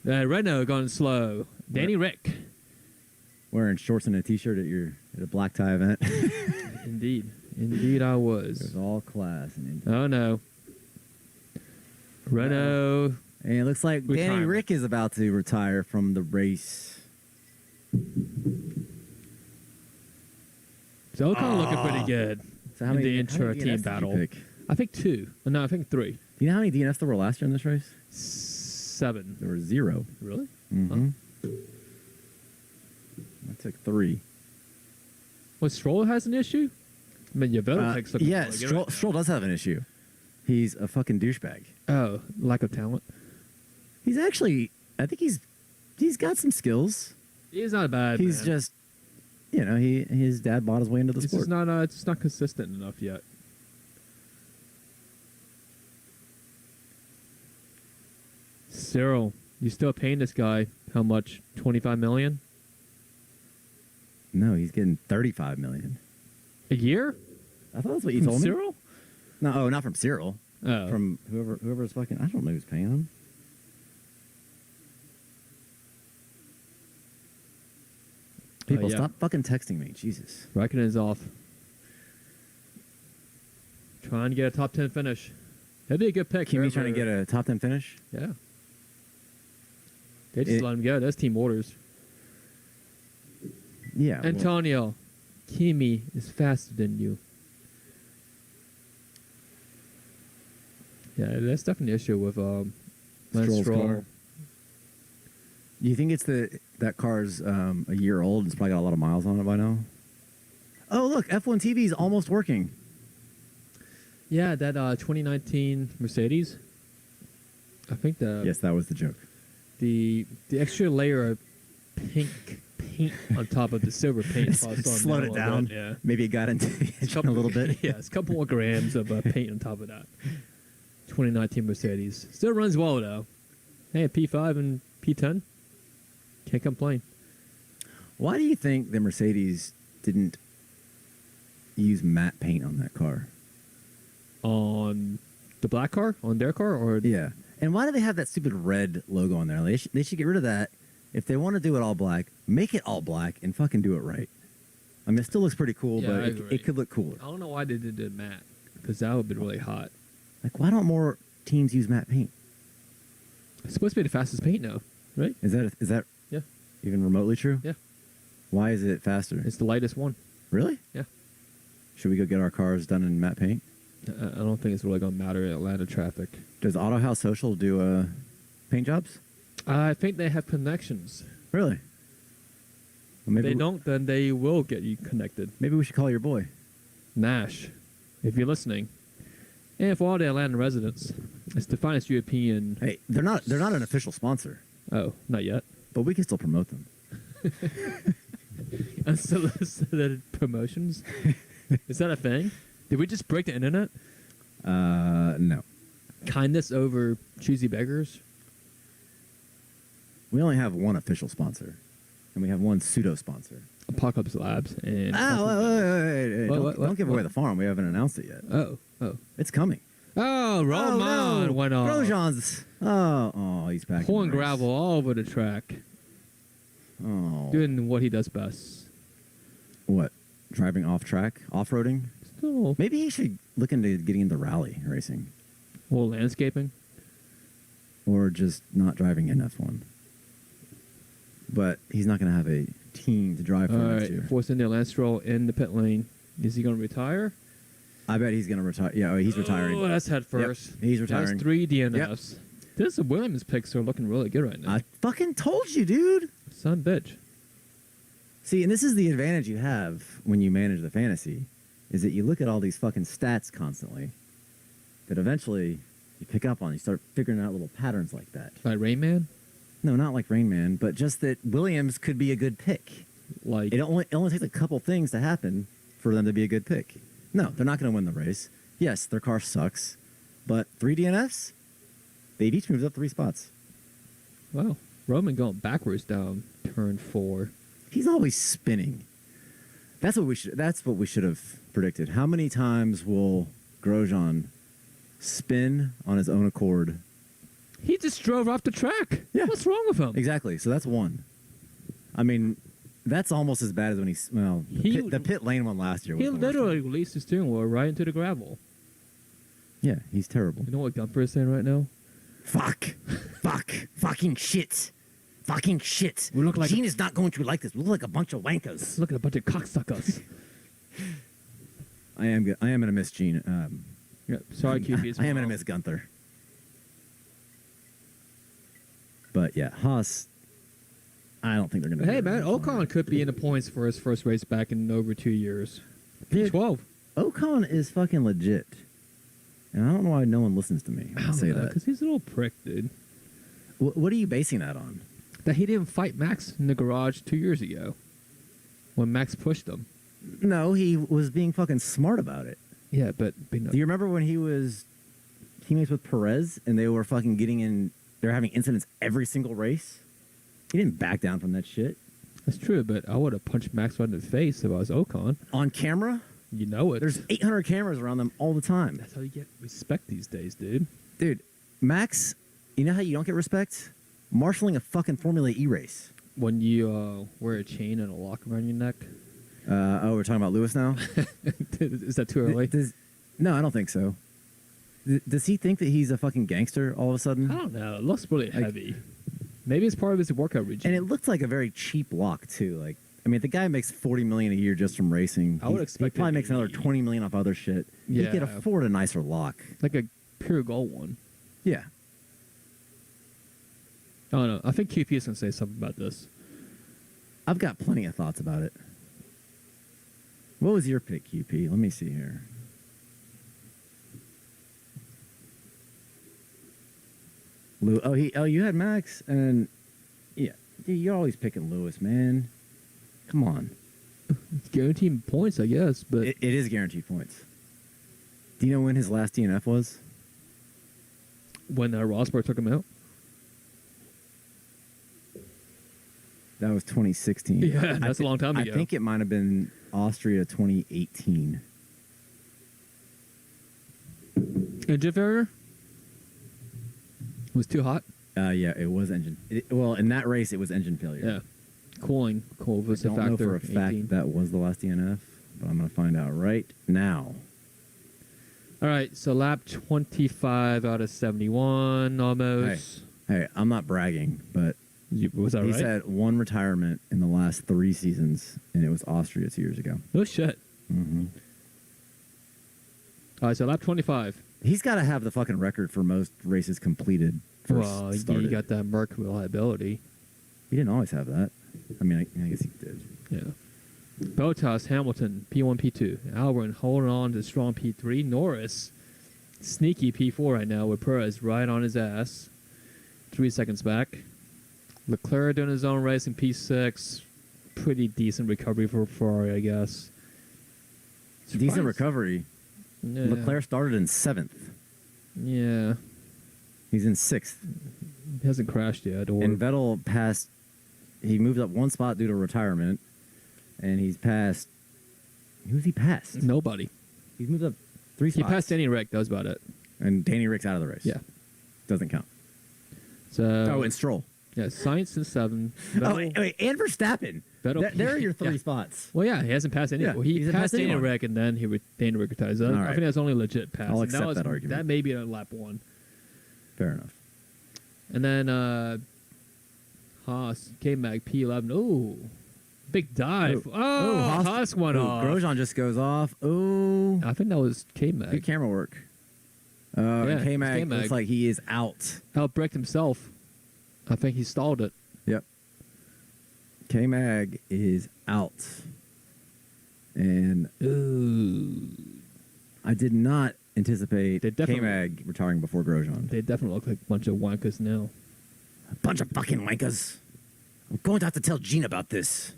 Renault going slow. Danny Rick. Wearing shorts and a t-shirt at a black tie event. Indeed I It was. was all class. And Oh no. Renault. it looks like Danny Retirement. Rick is about to retire from the race. So kind of looking pretty good. So In the how intra many team DNFs did you battle. pick? I think 2. No, I think 3. Do you know how many DNFs there were last year in this race? 7. There were 0. Really? Mm-hmm. I took 3. What, Stroll has an issue? I mean, your vote takes looking yeah, really good Stroll, right Stroll does have an issue. He's a fucking douchebag. now. Oh, lack of talent. He's actually, I think he's got some skills. He's not bad. He's man. just, his dad bought his way into the It's sport. just not consistent enough yet. Cyril, you still paying this guy how much? 25 million No, he's getting 35 million. a year? I thought that's what you From told me. Cyril? No, not from Cyril. Oh, From whoever's fucking. I don't know who's paying him. People, yeah. stop fucking texting me. Jesus. Raikkonen's off. Trying to get a top 10 finish. That'd be a good pick. Kimi trying to get a top 10 finish. Yeah. They just let him go. That's team orders. Yeah. well, Antonio, Kimi is faster than you. Yeah, that's definitely an issue with Lance Stroll's Stroll. car. Do you think it's that car's a year old? It's probably got a lot of miles on it by now. Oh, look, F1 TV is almost working. Yeah, that 2019 Mercedes. I think the Yes, that was the joke. the extra layer of pink paint on top of the silver paint. Slowed it down. Yeah. Maybe it got into the engine a little bit. Yeah, it's a couple more grams of paint on top of that. 2019 Mercedes. Still runs well, though. Hey, P5 and P10. Can't complain. Why do you think the Mercedes didn't use matte paint on that car? On the black car? On their car? Or Yeah. And why do they have that stupid red logo on there? They should get rid of that. If they want to do it all black, make it all black and fucking do it right. I mean, it still looks pretty cool, Yeah, but I agree. it could look cooler. I don't know why they did it matte, because that would have been really hot. Like, why don't more teams use matte paint? It's supposed to be the fastest paint now, right? Is that Yeah. even remotely true? Yeah. Why is it faster? It's the lightest one. Really? Yeah. Should we go get our cars done in matte paint? I don't think it's really going to matter in Atlanta traffic. Does Auto House Social do paint jobs? I think they have connections. Really? Well, If they don't, then they will get you connected. Maybe we should call your boy. Nash, if you're listening. And for all the Atlanta residents, it's the finest European... Hey, they're not an official sponsor, Oh, not yet. but we can still promote them. Unsolicited promotions? Is that a thing? Did we just break the internet? No. Kindness over choosy beggars? We only have one official sponsor, and we have one pseudo sponsor. Apocalypse Labs and... Wait. What? Don't give away the farm. We haven't announced it yet. Oh. It's coming. Oh, Roman went off. Grosjean's. Oh, he's back. Pouring in the race. gravel all over the track. Oh. Doing what he does best. What? Driving off track? Off-roading? Still, Maybe he should look into getting into rally racing. well, landscaping. Or just not driving in F1. But he's not going to have a team to drive for All next right, year. Force India Lance Stroll in the pit lane. Is he going to retire? I bet he's going to retire. Yeah, he's retiring. Oh, that's head first. Yep, he's retiring. That's 3 DNFs. This Williams picks are looking really good right now. I fucking told you, dude. Son bitch. See, and this is the advantage you have when you manage the fantasy, is that you look at all these fucking stats constantly that eventually you pick up on. You start figuring out little patterns like that. Like Rain Man? No, not like Rain Man, but just that Williams could be a good pick. Like, It only takes a couple things to happen for them to be a good pick. No, they're not going to win the race. Yes, their car sucks, but 3 DNFs, they've each moved up 3 spots. wow. Roman going backwards down turn 4. He's always spinning. That's what we should have predicted. How many times will Grosjean spin on his own accord? He just drove off the track. Yeah. What's wrong with him? Exactly. So that's 1. I mean, that's almost as bad as when the pit lane one last year was He the worst literally one. released his steering wheel right into the gravel. Yeah, he's terrible. You know what Gumper is saying right now? Fucking shit. We look like Gene is not going to like this. We look like a bunch of wankers. Look at a bunch of cocksuckers. I am gonna miss Gene. Yeah, sorry, QP. I am gonna miss Gunther. But yeah, Haas. I don't think they're gonna. Hey do man, it. Ocon could be in the points for his first race back in over 2 years. Dude, P12. Ocon is fucking legit, and I don't know why no one listens to me when I say that. Because he's a little prick, dude. What are you basing that on? That he didn't fight Max in the garage 2 years ago when Max pushed him. No, he was being fucking smart about it. Yeah, but Do you remember when he was teammates with Perez and they were fucking getting in? They're having incidents every single race. He didn't back down from that shit. that's true, but I would have punched Max right in the face if I was Ocon. On camera, You know it. there's 800 cameras around them all the time. That's how you get respect these days, dude. Dude, Max, you know how you don't get respect? Marshalling a fucking Formula E race. When you wear a chain and a lock around your neck. We're talking about Lewis now? Is that too early? No, I don't think so. Does he think that he's a fucking gangster all of a sudden? I don't know. It looks really heavy. Maybe it's part of his workout regime. And it looked like a very cheap lock too. Like, I mean, the guy makes $40 million a year just from racing. I would expect he probably it to makes another be- $20 million off other shit. He Yeah. could afford a nicer lock. Like a pure gold one. Yeah. I don't know. I think QP is going to say something about this. I've got plenty of thoughts about it. What was your pick, QP? Let me see here. You had Max, and yeah, dude, you're always picking Lewis, man. Come on. It's guaranteed points, I guess, but It is guaranteed points. Do you know when his last DNF was? when Rosberg took him out. That was 2016. Yeah, that's a long time ago. I think it might have been Austria 2018. Engine failure? Was too hot? Yeah, it was engine. Well, in that race, it was engine failure. Yeah. Cooling was I a don't factor. know for a fact 18. that was the last DNF, but I'm going to find out right now. All right, so lap 25 out of 71 almost. Hey, I'm not bragging, but Was that he's right? had one retirement in the last 3 seasons, and it was Austria 2 years ago. No shit. Mm-hmm. All right, so lap 25. He's got to have the fucking record for most races completed. First Well, started. you got that Merc reliability. He didn't always have that. I mean, I guess he did. Yeah. Bottas, Hamilton, P1, P2. Albon holding on to strong P3. Norris, sneaky P4 right now with Perez right on his ass. 3 seconds back. Leclerc doing his own race in P6. Pretty decent recovery for Ferrari, I guess. Decent recovery. Yeah. Leclerc started in 7th. Yeah. He's in 6th. He hasn't crashed yet. Or And Vettel passed. He moved up 1 spot due to retirement, and he's passed. Who's he passed? nobody. He's moved up 3 He spots. passed Danny Rick. That was about it. And Danny Rick's out of the race. Yeah. Doesn't count. So and Stroll. yeah, Sainz in 7. Oh, Vettel- wait, and Verstappen. Vettel- There are your 3 Yeah. spots. Well, yeah, he hasn't passed any. Yeah, Well, he he hasn't passed passed Danny anyone. Rick, and then Danny Rick retires. I All I right. think that's only legit pass. I'll And accept that argument. That may be a lap 1. Fair enough. And then Haas, K-Mag, P11. Oh, big dive. Oh, Haas went off. Grosjean just goes off. Oh, I think that was good K-Mag. camera work. Yeah, And it's K-Mag K-Mag. looks like he is out. Outbraked himself. I think he stalled it. Yep. K-Mag is out. And Ooh. I did not anticipate They definitely- K-Mag retiring before Grosjean. They definitely look like a bunch of wankers now. A bunch of fucking wankers. I'm going to have to tell Gene about this.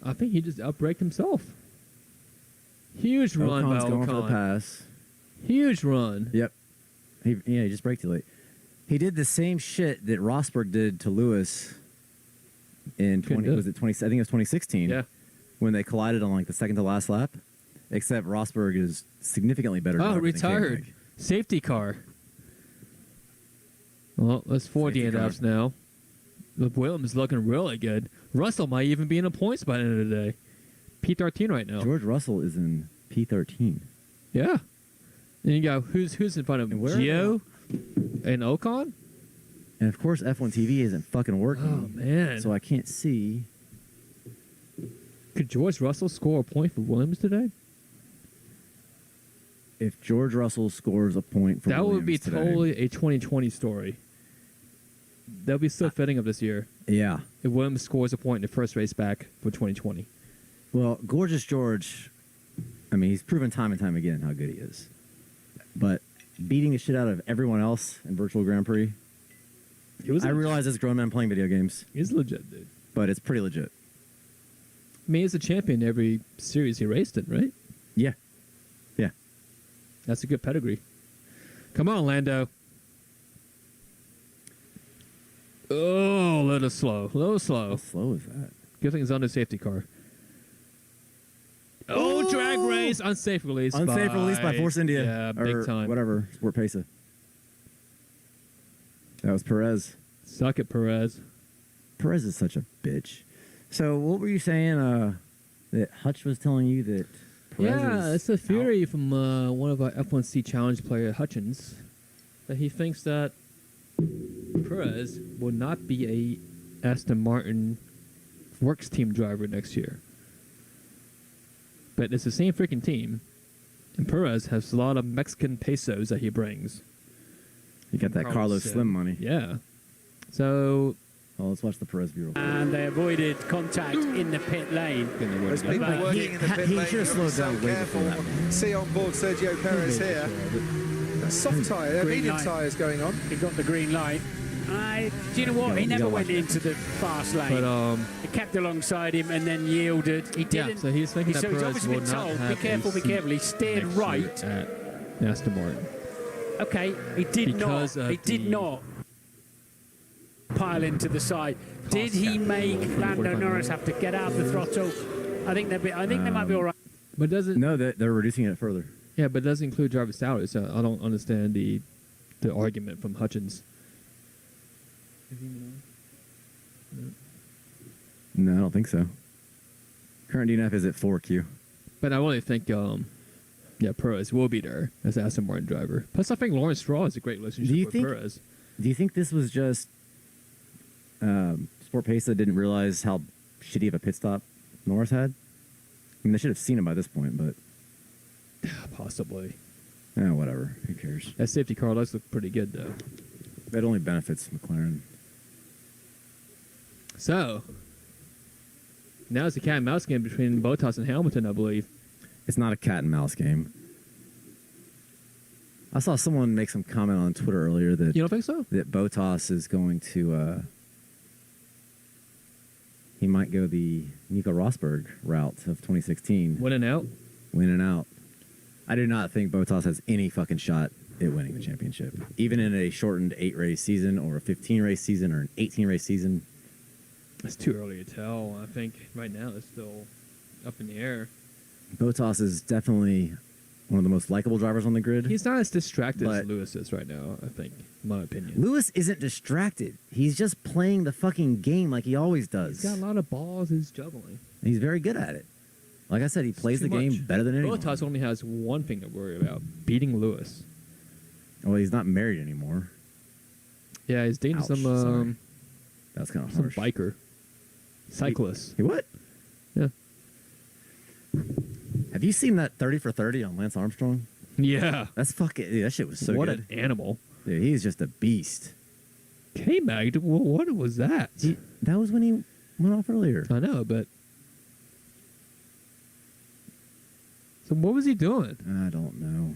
I think he just outbraked himself. Huge run by Ocon's going for the Ocon. pass. Huge run. Yep. He just braked too late. He did the same shit that Rosberg did to Lewis in Couldn't do it. 20? I think it was 2016. Yeah. When they collided on like the second to last lap. Except Rosberg is significantly better. Oh, driver than retired. K-Mag. Safety car. Well, that's 4 Safety DNFs now. The Williams looking really good. Russell might even be in the points by the end of the day. P13 right now. George Russell is in P13. Yeah. And you got who's in front of And him? where are Gio and Ocon? And of course, F1 TV isn't fucking working. Oh, man. So I can't see. Could George Russell score a point for Williams today? If George Russell scores a point for That would Williams be today, totally a 2020 story. That would be so fitting of this year. Yeah. If Williams scores a point in the first race back for 2020. Well, Gorgeous George, I mean, he's proven time and time again how good he is. But beating the shit out of everyone else in Virtual Grand Prix, I realize it's grown men playing video games, He's legit, dude. but it's pretty legit. I mean, he's a champion in every series he raced in, right? Yeah. Yeah. That's a good pedigree. Come on, Lando. Oh, a little slow. A little slow. How slow is that? Good thing it's on the safety car. Oh, drag race. Unsafe release. Unsafe release by Force India. Yeah, or big time. Whatever. Sport Pesa. That was Perez. Suck it, Perez. Perez is such a bitch. So what were you saying? That Hutch was telling you that Perez Yeah, is it's a theory out? from one of our F1C Challenge player, Hutchins, that he thinks that Perez will not be a Aston Martin Works team driver next year. But it's the same freaking team, and Perez has a lot of Mexican pesos that he brings. You got that Carlos Slim money. Yeah. So Oh, let's watch the Perez view. And they avoided contact in the pit lane. There's people working in the pit he lane. should have You've got to slowed down be way careful. before that one. See on board Sergio Perez here. soft tyre, Green medium light. tyres going on. He got the green light. Do you know what? He never went into the fast lane. But He kept alongside him and then yielded. He didn't. so he's thinking that so he's Perez obviously will been not told, have be careful, a be seat careful. He steered next year right. at Aston Martin. Okay, he did Because not. of He did the- not pile into the side. Did he gap. make Lando 45 Norris have to get out the throttle? I think they might be all right. But doesn't No, they're reducing it further. yeah, but it doesn't include driver salary. So I don't understand the argument from Hutchins. No, I don't think so. Current DNF is at 4Q. But I only think Perez will be there as Aston Martin driver. Plus, I think Lawrence Stroll has a great relationship Do you with think- Perez. Do you think this was just Sport Pesa didn't realize how shitty of a pit stop Norris had? I mean, they should have seen him by this point, but Possibly. whatever. Who cares? That safety car does look pretty good, though. That only benefits McLaren. So, now it's a cat and mouse game between Bottas and Hamilton, I believe. It's not a cat and mouse game. I saw someone make some comment on Twitter earlier that You don't think so? that Bottas is going to he might go the Nico Rosberg route of 2016, Winning out? winning out. I do not think Bottas has any fucking shot at winning the championship, even in a shortened 8-race season or a 15-race season or an 18-race season. It's too early to tell. I think right now it's still up in the air. Bottas is definitely one of the most likable drivers on the grid. He's not as distracted as But- Lewis is right now, I think, in my opinion. Lewis isn't distracted. He's just playing the fucking game like he always does. He's got a lot of balls he's juggling. He's very good at it. Like I said, he plays the too game much. better than anyone. Bottas only has one thing to worry about, beating Lewis. Well, he's not married anymore. Yeah, he's dating Ouch, some sorry. That's kind of some harsh. biker. Cyclist. Hey, what? Yeah. Have you seen that 30 for 30 on Lance Armstrong? Yeah. That's fucking. Dude, that shit was so what good. an animal. Dude, he's just a beast. K-Mag, what was that? That was when he went off earlier. I know, but... So what was he doing? I don't know.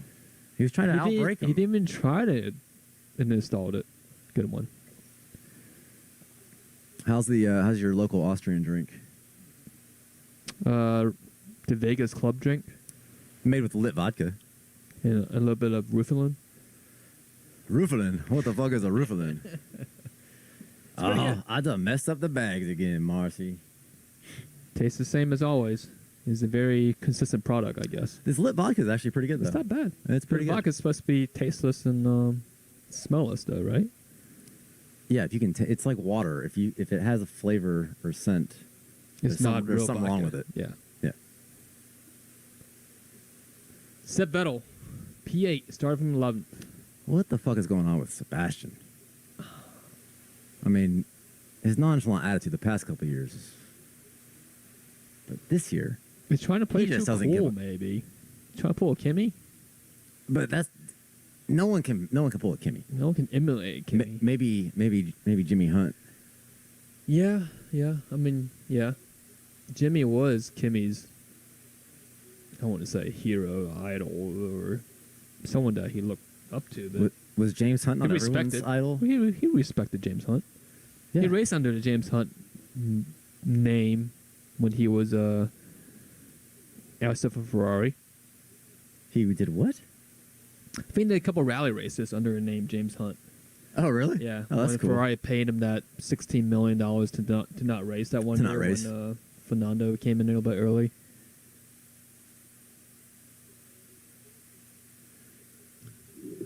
He was trying to outbreak him. He didn't even try to and installed it. Good one. How's your local Austrian drink? The Vegas club drink Made with lit vodka. and a little bit of Rufalin. Rufalin. What the fuck is a Rufalin? Oh, I done messed up the bags again, Marcy. Tastes the same as always. It's a very consistent product, I guess. This lit vodka is actually pretty good, though. It's not bad. It's pretty good. Vodka's supposed to be tasteless and smellless, though, right? Yeah, if you can, it's like water. If it has a flavor or scent, It's not there's real something vodka. wrong with it. Yeah. Yeah. Seb Vettel, P8, started from 11th. What the fuck is going on with Sebastian? I mean, his nonchalant attitude the past couple of years, but this year, He's trying to play He just too doesn't give cool, a- maybe. Trying to pull a Kimmy. but that's no one can pull a Kimmy. No one can emulate Kimmy. Maybe Jimmy Hunt. Yeah. I mean, yeah. Jimmy was Kimmy's, I want to say hero, idol, or someone that he looked up to. But Was James Hunt not he everyone's respected. idol? He respected James Hunt. Yeah. He raced under the James Hunt name when he was outside for Ferrari. He did what? I think they did a couple rally races under the name James Hunt. Oh, really? Yeah, Oh, that's when cool. Ferrari paid him that $16 million to not race that one To year not race. when Fernando came in a little bit early.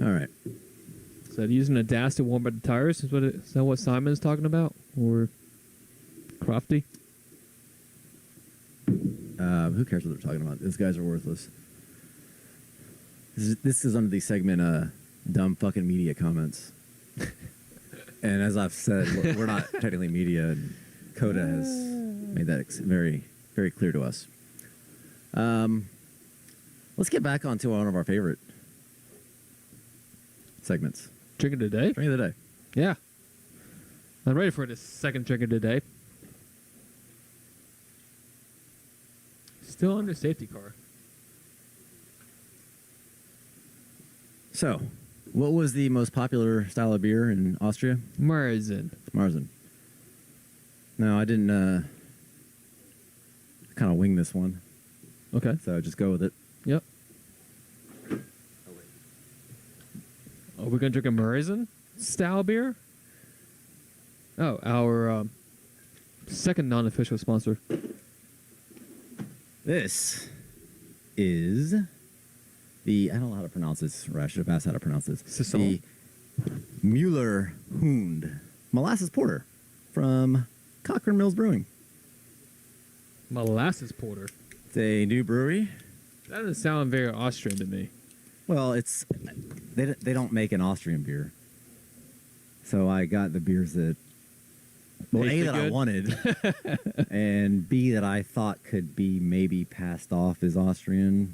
All right. So using a dash to warm up the tires is that what Simon's talking about, or Crofty? Who cares what they're talking about? These guys are worthless. This is under the segment dumb fucking media comments. And as I've said, we're not technically media, and Coda has made that very, very clear to us. Let's get back onto one of our favorite segments. Drink of the day? Drink of the day. Yeah. I'm ready for the second drink of the day. Still under safety car. So, What was the most popular style of beer in Austria? Marzen. Marzen. No, I didn't kind of wing this one, Okay. so just go with it. Yep. Are we gonna drink a Marzen style beer? Oh, our second non-official sponsor. This is the, I don't know how to pronounce this, or I should have asked how to pronounce this. Saison. The Mueller Hund Molasses Porter from Cochrane Mills Brewing. Molasses porter. It's a new brewery. That doesn't sound very Austrian to me. Well, they don't make an Austrian beer. So I got the beers that, well, A, Tasted that I good? wanted, and B, that I thought could be maybe passed off as Austrian.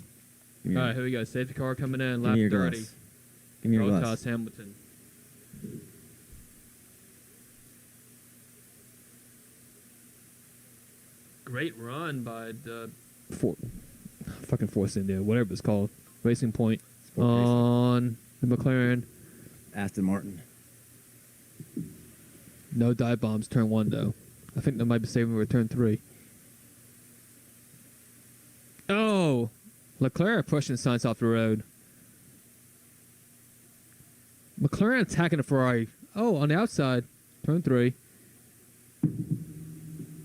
Give me All your- right, here we go. Safety car coming in. give Lap me your 30. glass. Give me your glass. Bottas Hamilton. Great run by the fucking Force India, whatever it's called. Racing Point Sport on the McLaren. Aston Martin. No dive bombs, turn 1 though. I think that might be saving for turn 3. Oh! Leclerc pushing Sainz off the road. McLaren attacking the Ferrari. Oh, on the outside. Turn 3.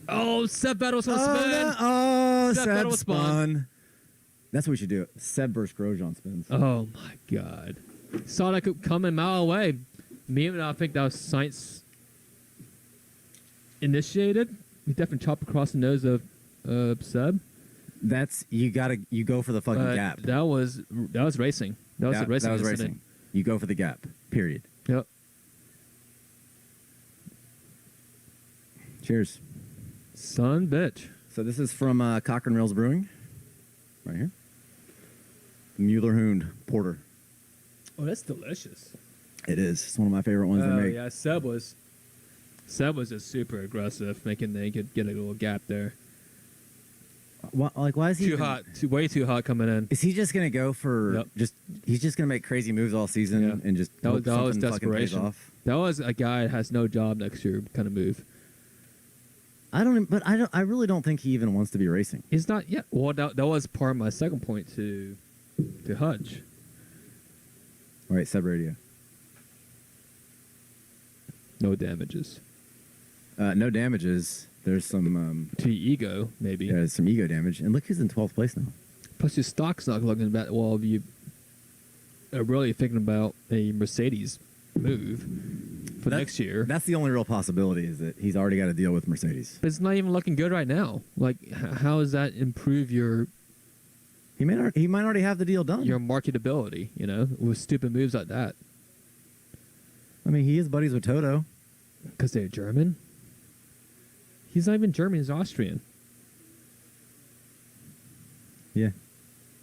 Oh, Seb Vettel's on spin. Seb Seb Vettel spun. That's what we should do. Seb versus Grosjean spins. Oh my God! Saw that coming a mile away. Me and I think that was Sainz initiated. He definitely chopped across the nose of Seb. That's, you go for the fucking But gap. that was racing. That was a racing that was incident. racing. You go for the gap. Period. Yep. Cheers. Son bitch. So this is from Cochrane Mills Brewing, right here. Mueller Hund Porter. Oh, that's delicious. It is. It's one of my favorite ones they Oh make. yeah, Seb was just super aggressive, making they could get a little gap there. Why is he Too even- hot, way too hot coming in. Is he just gonna go for Yep. He's just gonna make crazy moves all season Yeah. and just That was- hope that was something fucking pays desperation. off? That was a guy that has no job next year kind of move. I really don't think he even wants to be racing. He's not yet. Well, that was part of my second point to Hutch. All right, Seb Radio. No damages No damages. There's some to your ego, maybe. some ego damage, and look who's in 12th place now. Plus, your stock's not looking that well. If you are really thinking about a Mercedes move for next year, That's the only real possibility, is that he's already got to deal with Mercedes. but it's not even looking good right now. Like, how does that improve your He might already have the deal done. marketability? You know, with stupid moves like that, I mean, he is buddies with Toto. because they're German. He's not even German; he's Austrian. Yeah.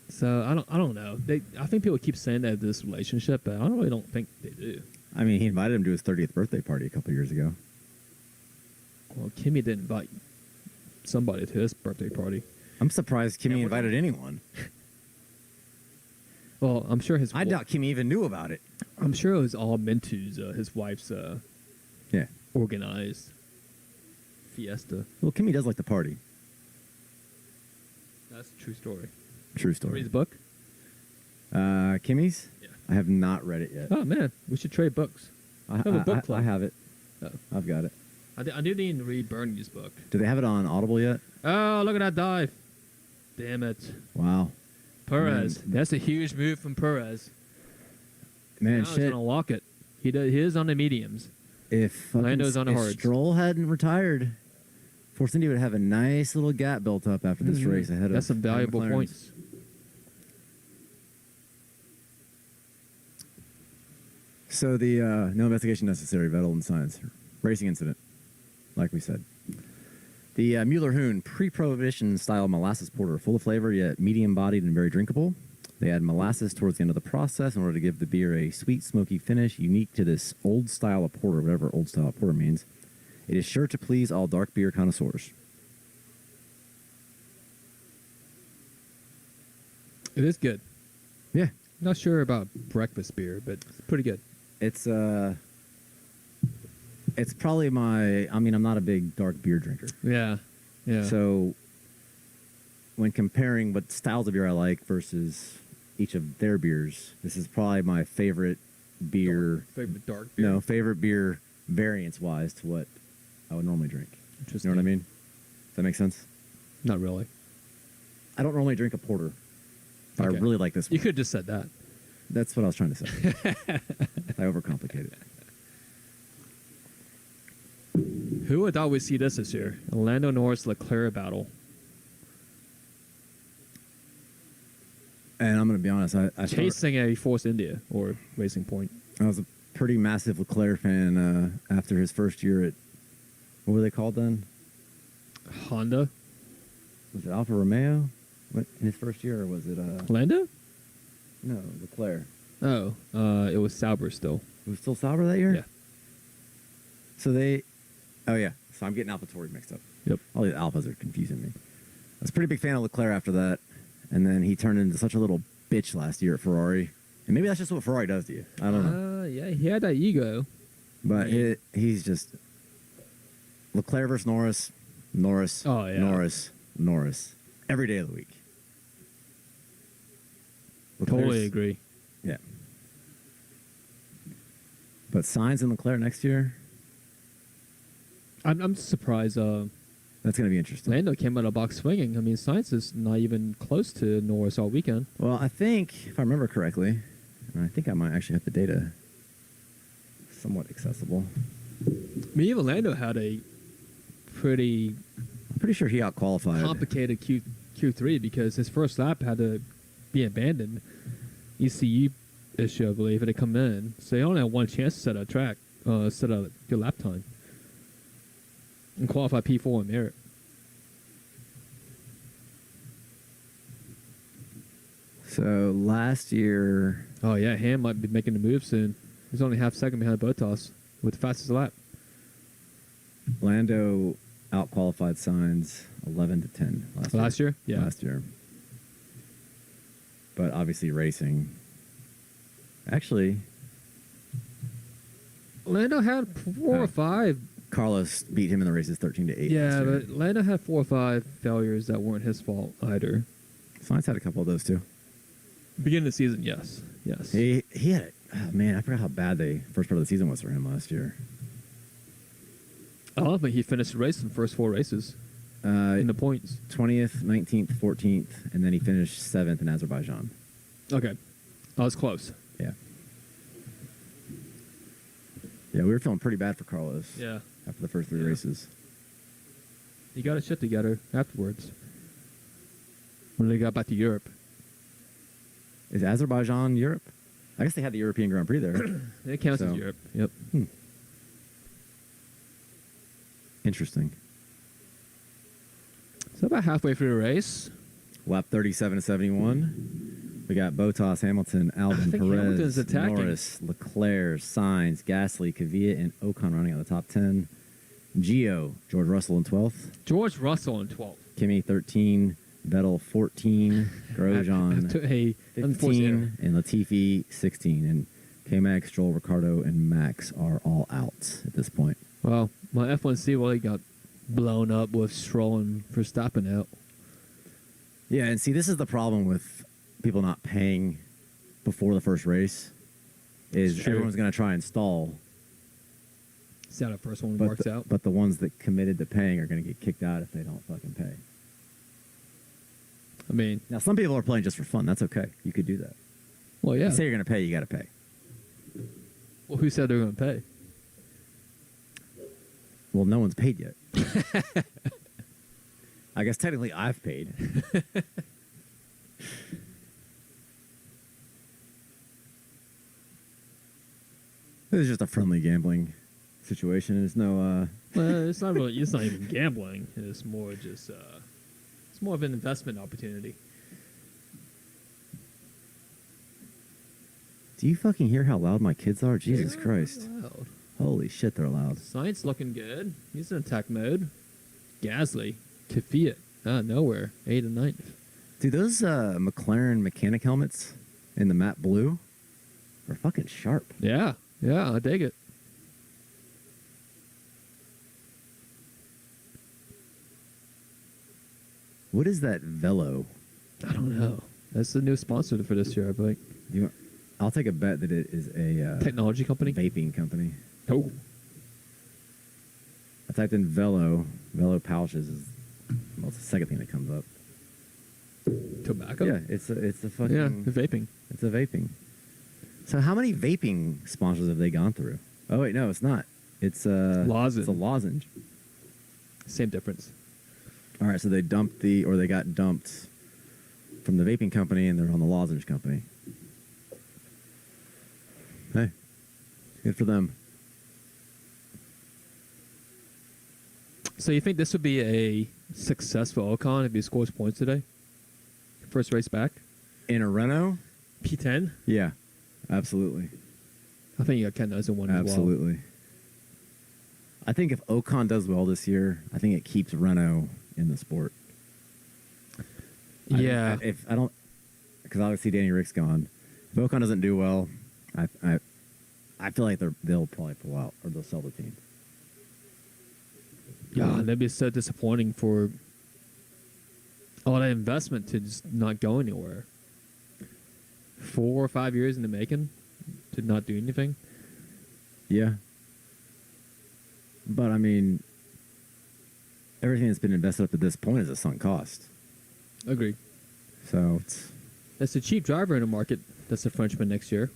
So I don't know. I think people keep saying that this relationship, but I really don't think they do. I mean, he invited him to his 30th birthday party a couple years ago. Well, Kimmy didn't invite somebody to his birthday party. I'm surprised Kimmy Yeah, invited anyone. Well, I'm sure I doubt Kimmy even knew about it. I'm sure it was all Mintu's, his wife's Yeah. organized fiesta. Well, Kimmy does like to party. That's a true story. True Read story. the book. Kimmy's? Yeah. I have not read it yet. Oh man, we should trade books. have a book club. I have it. Oh. I've got it. I do need to read Bernie's book. Do they have it on Audible yet? Oh, look at that dive! Damn it, Wow. Perez. Man. That's a huge move from Perez. Man, Now he's shit. gonna lock it. He does his on the mediums. If Lando's on the if hards. Stroll hadn't retired, Force India would have a nice little gap built up after this race ahead of That's some valuable McLaren's. points. So the no investigation necessary, Vettel and Sainz. Racing incident, like we said. The Mueller Hoon pre-prohibition style molasses porter, full of flavor yet medium-bodied and very drinkable. They add molasses towards the end of the process in order to give the beer a sweet, smoky finish unique to this old style of porter, whatever old style of porter means. It is sure to please all dark beer connoisseurs. It is good. Yeah, Not sure about breakfast beer, but it's pretty good. It's probably my. I mean, I'm not a big dark beer drinker. Yeah. Yeah. So when comparing what styles of beer I like versus each of their beers, this is probably my favorite beer. Favorite dark beer. No, favorite beer variance wise to what I would normally drink. You Interesting. know what I mean? Does that make sense? Not really. I don't normally drink a porter. But Okay. I really like this one. You could have just said that. That's what I was trying to say. I overcomplicated it. Who would thought we'd see this year? Lando Norris Leclerc battle. And I'm going to be honest, Chasing a Force India or Racing Point. I was a pretty massive Leclerc fan after his first year at, what were they called then? Honda. Was it Alfa Romeo? What, in his first year, or was it Lando? no, Leclerc? Oh, it was Sauber still. It was still Sauber that year? Yeah. So oh yeah, so I'm getting AlphaTauri mixed up. Yep. All the Alphas are confusing me. I was a pretty big fan of Leclerc after that, and then he turned into such a little bitch last year at Ferrari. And maybe that's just what Ferrari does to you. I don't know. Yeah, he had that ego. But he's just Leclerc versus Norris, Oh, yeah. Norris, every day of the week. Totally Leclerc's- agree. Yeah. But Sainz and Leclerc next year, I'm surprised that's going to be interesting. Lando came out of the box swinging. I mean, Sainz is not even close to Norris all weekend. Well, I think, if I remember correctly, and I think I might actually have the data somewhat accessible. I mean, even Lando had a pretty I'm pretty sure he out-qualified. complicated Q3 because his first lap had to be abandoned. ECU issue, I believe, had to come in. So he only had one chance to set a track, set a good lap time. And qualify P4 in merit. So last year, Oh, yeah, Ham might be making the move soon. He's only half second behind Bottas with the fastest lap. Lando out-qualified Sainz 11-10 Last year? Yeah. Last year. But obviously racing. Actually, Lando had 4 or 5. Carlos beat him in the races 13-8. Yeah, last year. but Lando had 4 or 5 failures that weren't his fault either. Sainz had a couple of those too. Beginning of the season, yes. Yes. He had it. Oh, man, I forgot how bad the first part of the season was for him last year. I love that he finished the race in the first 4 races in the points. 20th, 19th, 14th, and then he finished 7th in Azerbaijan. Okay. I was close. Yeah. Yeah, we were feeling pretty bad for Carlos Yeah. after the first 3 Yeah. races. He got his shit together afterwards. When they got back to Europe. Is Azerbaijan Europe? I guess they had the European Grand Prix there. It counts So- as Europe. Yep. Interesting. So about halfway through the race. Lap 37-71. We got Bottas, Hamilton, Albon, think Perez, Hamilton's attacking. Norris, Leclerc, Sainz, Gasly, Kvyat, and Ocon running out of the top 10. Gio, George Russell in 12th. George Russell in 12th. Kimi 13, Vettel 14, Grosjean After a unforced 15, error. and Latifi 16. And K-Max, Stroll, Ricardo, and Max are all out at this point. Well, my F1C really got blown up with Stroll and Verstappen out. Yeah, and see, this is the problem with people not paying before the first race. Is It's true. everyone's going to try and stall, See how the first one but works out. but the ones that committed to paying are going to get kicked out if they don't fucking pay. I mean, Now, some people are playing just for fun. That's okay. You could do that. well, yeah. You say you're going to pay, you got to pay. Well, who said they're going to pay? Well, no one's paid yet. I guess technically I've paid. This is just a friendly gambling situation. There's no. Well, it's not really. It's not even gambling. It's more just. It's more of an investment opportunity. Do you fucking hear how loud my kids are? Jesus Yeah, Christ. loud. Holy shit, they're loud. Science looking good. He's in attack mode. Gasly, Kvyat, out of nowhere, 8th and 9th. Dude, those McLaren mechanic helmets in the matte blue are fucking sharp. Yeah, I dig it. What is that Velo? I don't know. That's the new sponsor for this year, I think. I'll take a bet that it is a Technology company? vaping company. Oh. I typed in Velo pouches. Well, it's the second thing that comes up. Tobacco? Yeah, it's a fucking Yeah, vaping. It's a vaping. So how many vaping sponsors have they gone through? Oh wait, no, it's not. It's a Lozenge. It's a lozenge. Same difference. All right, so they got dumped from the vaping company, and they're on the lozenge company. Hey, good for them. So you think this would be a success for Ocon if he scores points today? First race back? In a Renault? P10? Yeah, absolutely. I think Ken does in one as well. Absolutely. I think if Ocon does well this year, I think it keeps Renault in the sport. Yeah. If I don't, because obviously Danny Rick's gone. If Ocon doesn't do well, I feel like they'll probably pull out or they'll sell the team. Yeah, that'd be so disappointing for all that investment to just not go anywhere. 4 or 5 years in the making to not do anything. Yeah. But I mean, everything that's been invested up to this point is a sunk cost. Agreed. So That's a cheap driver in the market. That's a Frenchman next year.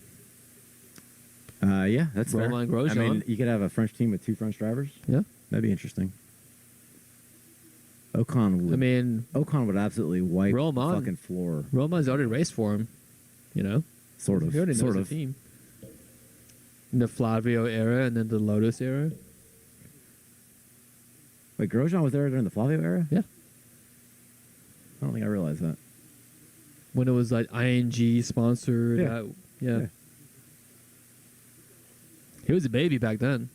yeah, that's fair. Romain Grosjean. I mean, you could have a French team with 2 French drivers. Yeah. That'd be interesting. Ocon would absolutely wipe Romain. the fucking floor. Roman's already raced for him, you know? Sort of. He already knows Sort the of. team. In the Flavio era and then the Lotus era. Wait, Grosjean was there during the Flavio era? Yeah. I don't think I realized that. When it was like ING sponsored. Yeah. Yeah. He was a baby back then.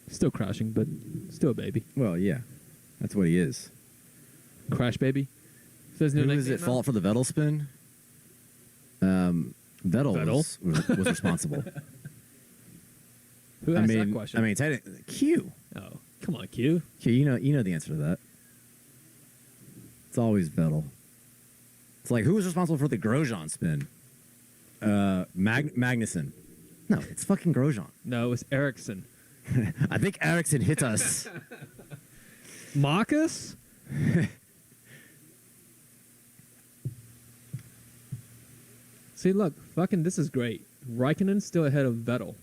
Still crashing, but still a baby. Well, yeah. That's what he is. Crash baby. So his new Who nickname is it now? fault for the Vettel spin? Vettel was responsible. Who asked that question? I mean, technically, Q. Oh, come on, Q. Q, you know the answer to that. It's always Vettel. It's like, who was responsible for the Grosjean spin? Magnussen. No, it's fucking Grosjean. No, it was Ericsson. I think Ericsson hit us. Marcus? See, look, fucking this is great. Raikkonen's still ahead of Vettel.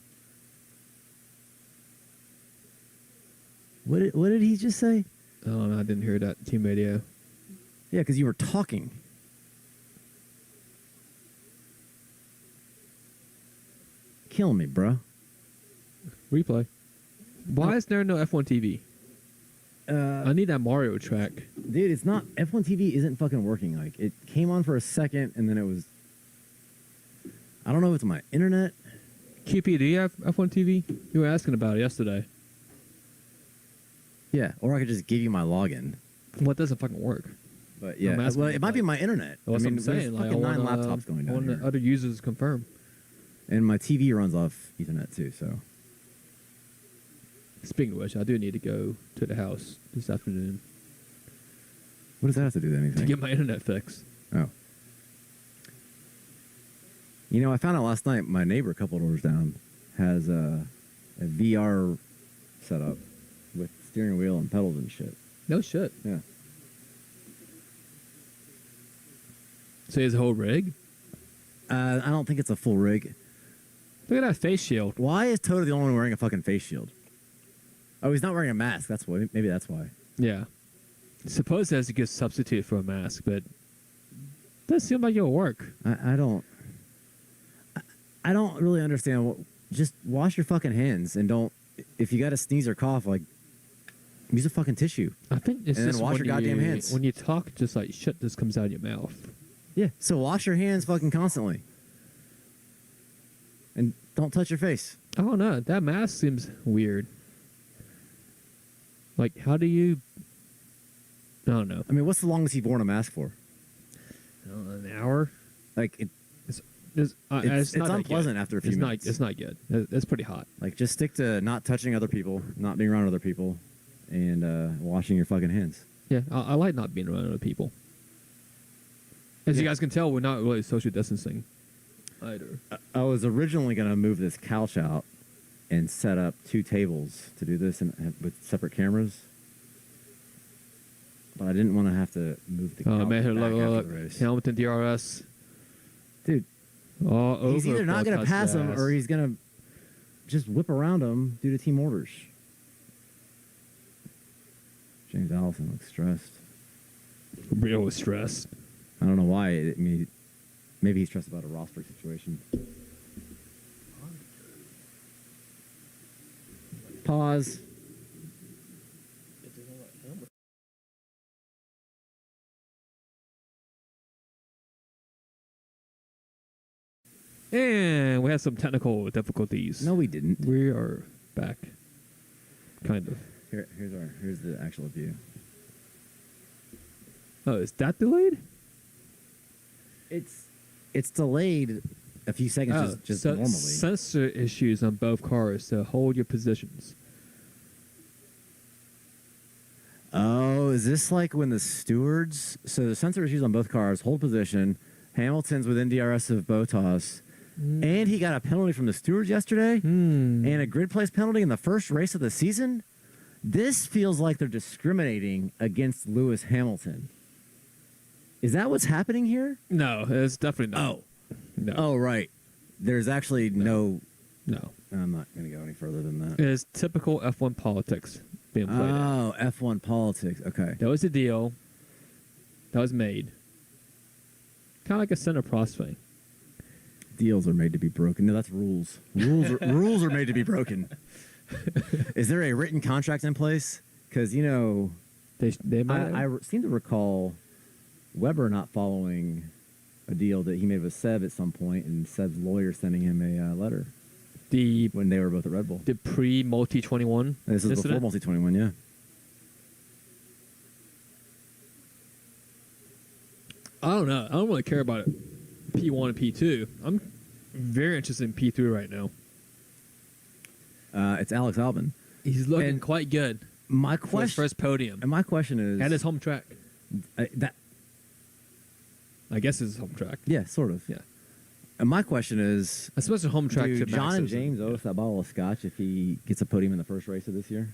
What did he just say? Oh, no, I didn't hear that team radio. Yeah, because you were talking. Killing me, bro. Replay. Why is there no F1 TV? I need that Mario track. Dude, it's not. F1 TV isn't fucking working. Like, it came on for a second, and then it was. I don't know if it's my internet. QP, do you have F1 TV? You were asking about it yesterday. Yeah, or I could just give you my login. What doesn't fucking work? But yeah, I'm asking well, it about might be that. my internet. That's what I'm there's saying. Like, I fucking want 9 laptops going I want down the here. other users to confirm. And my TV runs off Ethernet too, so. Speaking of which, I do need to go to the house this afternoon What does that have to do with to anything? get my internet fixed. Oh. You know, I found out last night my neighbor a couple doors down has a VR setup with steering wheel and pedals and shit. No shit. Yeah. So his whole rig? I don't think it's a full rig. Look at that face shield. Why is Toto the only one wearing a fucking face shield? Oh, he's not wearing a mask. That's why. Maybe that's why. Yeah. Suppose that's a good substitute for a mask, but doesn't seem like it'll work. I don't really understand. Just wash your fucking hands and don't. If you got to sneeze or cough, like use a fucking tissue. I think it's And then just wash when your goddamn you, hands. When you talk, just like shit just comes out of your mouth. Yeah. So wash your hands fucking constantly. And don't touch your face. I don't know. That mask seems weird. Like, how do you... I don't know. I mean, what's the longest you've worn a mask for? I don't know, an hour? Like, It's not that unpleasant good. after a few It's minutes. It's not good. It's pretty hot. Like, just stick to not touching other people, not being around other people, and washing your fucking hands. Yeah, I like not being around other people. As you guys can tell, we're not really social distancing either. I was originally going to move this couch out and set up 2 tables to do this with separate cameras. But I didn't want to have to move the couch Oh man, here, back look, after look, the race. Hamilton DRS. Dude, All over. he's either not going to pass him or he's going to just whip around him due to team orders. James Allison looks stressed. real stressed. I don't know why. I mean, maybe he's stressed about a roster situation. Pause. And we had some technical difficulties. No, we didn't. We are back. Kind of. Here's the actual view. Oh, is that delayed? It's delayed a few seconds just normally. Sensor issues on both cars, so hold your positions. Oh, is this like when the stewards? So the sensor issues on both cars. Hold position. Hamilton's within DRS of Bottas, and he got a penalty from the stewards yesterday, and a grid place penalty in the first race of the season. This feels like they're discriminating against Lewis Hamilton. Is that what's happening here? No, it's definitely not. Oh, No. oh, right. There's actually no. No. I'm not going to go any further than that. It's typical F1 politics being played out. Oh, F1 politics. Okay. That was the deal. That was made. Kind of like a center Prost thing. Deals are made to be broken. No, that's rules. Rules are made to be broken. Is there a written contract in place? Because, you know, They might. I seem to recall Weber not following a deal that he made with Seb at some point, and Seb's lawyer sending him a letter the when they were both at Red Bull. Prix multi 21. This is before Multi 21, yeah. I don't know. I don't really care about it. P1 and P2. I'm very interested in P3 right now. It's Alex Albon. He's looking And quite good. My For his question, first podium. and my question is, At his home track. that I guess it's his home track. yeah, sort of. Yeah. And my question is, I suppose it's home track do to John and Max's. James owe us that bottle of scotch if he gets a podium in the first race of this year?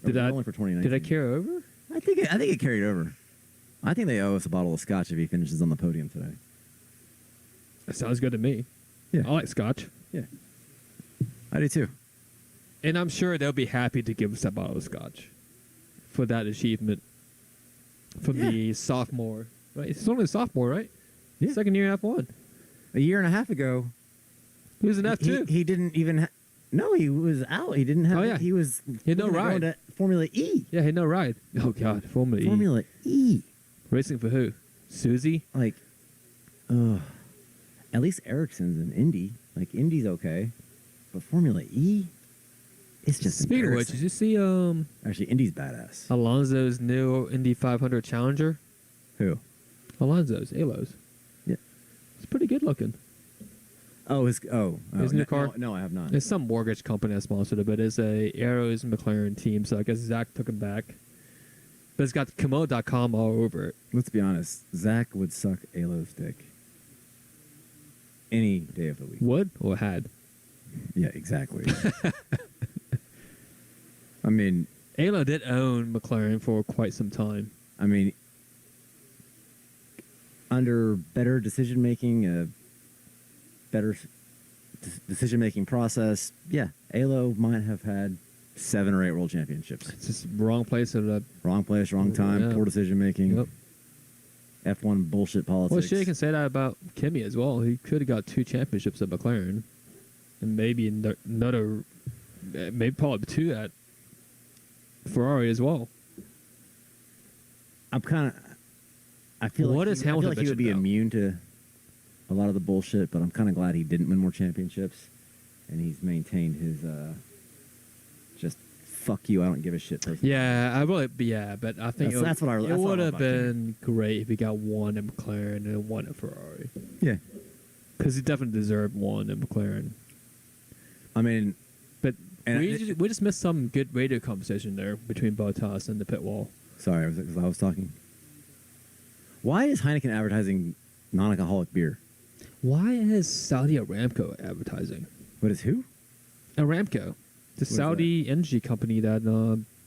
Or Did was it I- only for 2019? Did I carry over? I think it carried over. I think they owe us a bottle of scotch if he finishes on the podium today. That sounds good to me. Yeah. I like scotch. Yeah. I do too. And I'm sure they'll be happy to give us that bottle of scotch for that achievement from the sophomore. Right? It's only a sophomore, right? Yeah. Second year in F1. A year and a half ago, He was in F2. he didn't even. No, he was out. He didn't have. Oh, yeah. He was. He had no going ride. to Formula E. Yeah, he had no ride. Oh, God. Formula E. Formula E. Racing for who? Susie? Like, at least Ericsson's in Indy. Like, Indy's okay, but Formula E, it's just. Speaking of which, did you see Actually, Indy's badass. Alonso's new Indy 500 Challenger? Who? Alonso's, Alo's. Yeah. It's pretty good looking. Oh, his His new car? No, I have not. It's some mortgage company that sponsored it, but it's a Arrows McLaren team, so I guess Zach took him back. But it's got Komo.com all over it. Let's be honest. Zach would suck Alo's dick any day of the week. Would or had? Yeah, exactly. I mean, Alo did own McLaren for quite some time. Under better decision making, a better decision making process, yeah, Alo might have had 7 or 8 world championships. It's just wrong place at a. Wrong place, wrong time, Yeah. poor decision making. Yep. F1 bullshit politics. Well, shit, you can say that about Kimi as well. He could have got 2 championships at McLaren, and maybe another, maybe probably 2 at Ferrari as well. I'm kind of. I feel What like is I feel Hamilton like he would be bitching about? immune to a lot of the bullshit, but I'm kind of glad he didn't win more championships, and he's maintained his just fuck you, I don't give a shit person. Yeah, I really, yeah, but I think That's what I- it that's what I would love have about Kimi. been great if he got 1 at McLaren and 1 at Ferrari. Yeah. Because he definitely deserved one in McLaren. I mean, But And we just missed some good radio conversation there between Bottas and the pit wall. sorry, I was talking. Why is Heineken advertising non-alcoholic beer? Why is Saudi Aramco advertising? What is who? Aramco, the Saudi energy company that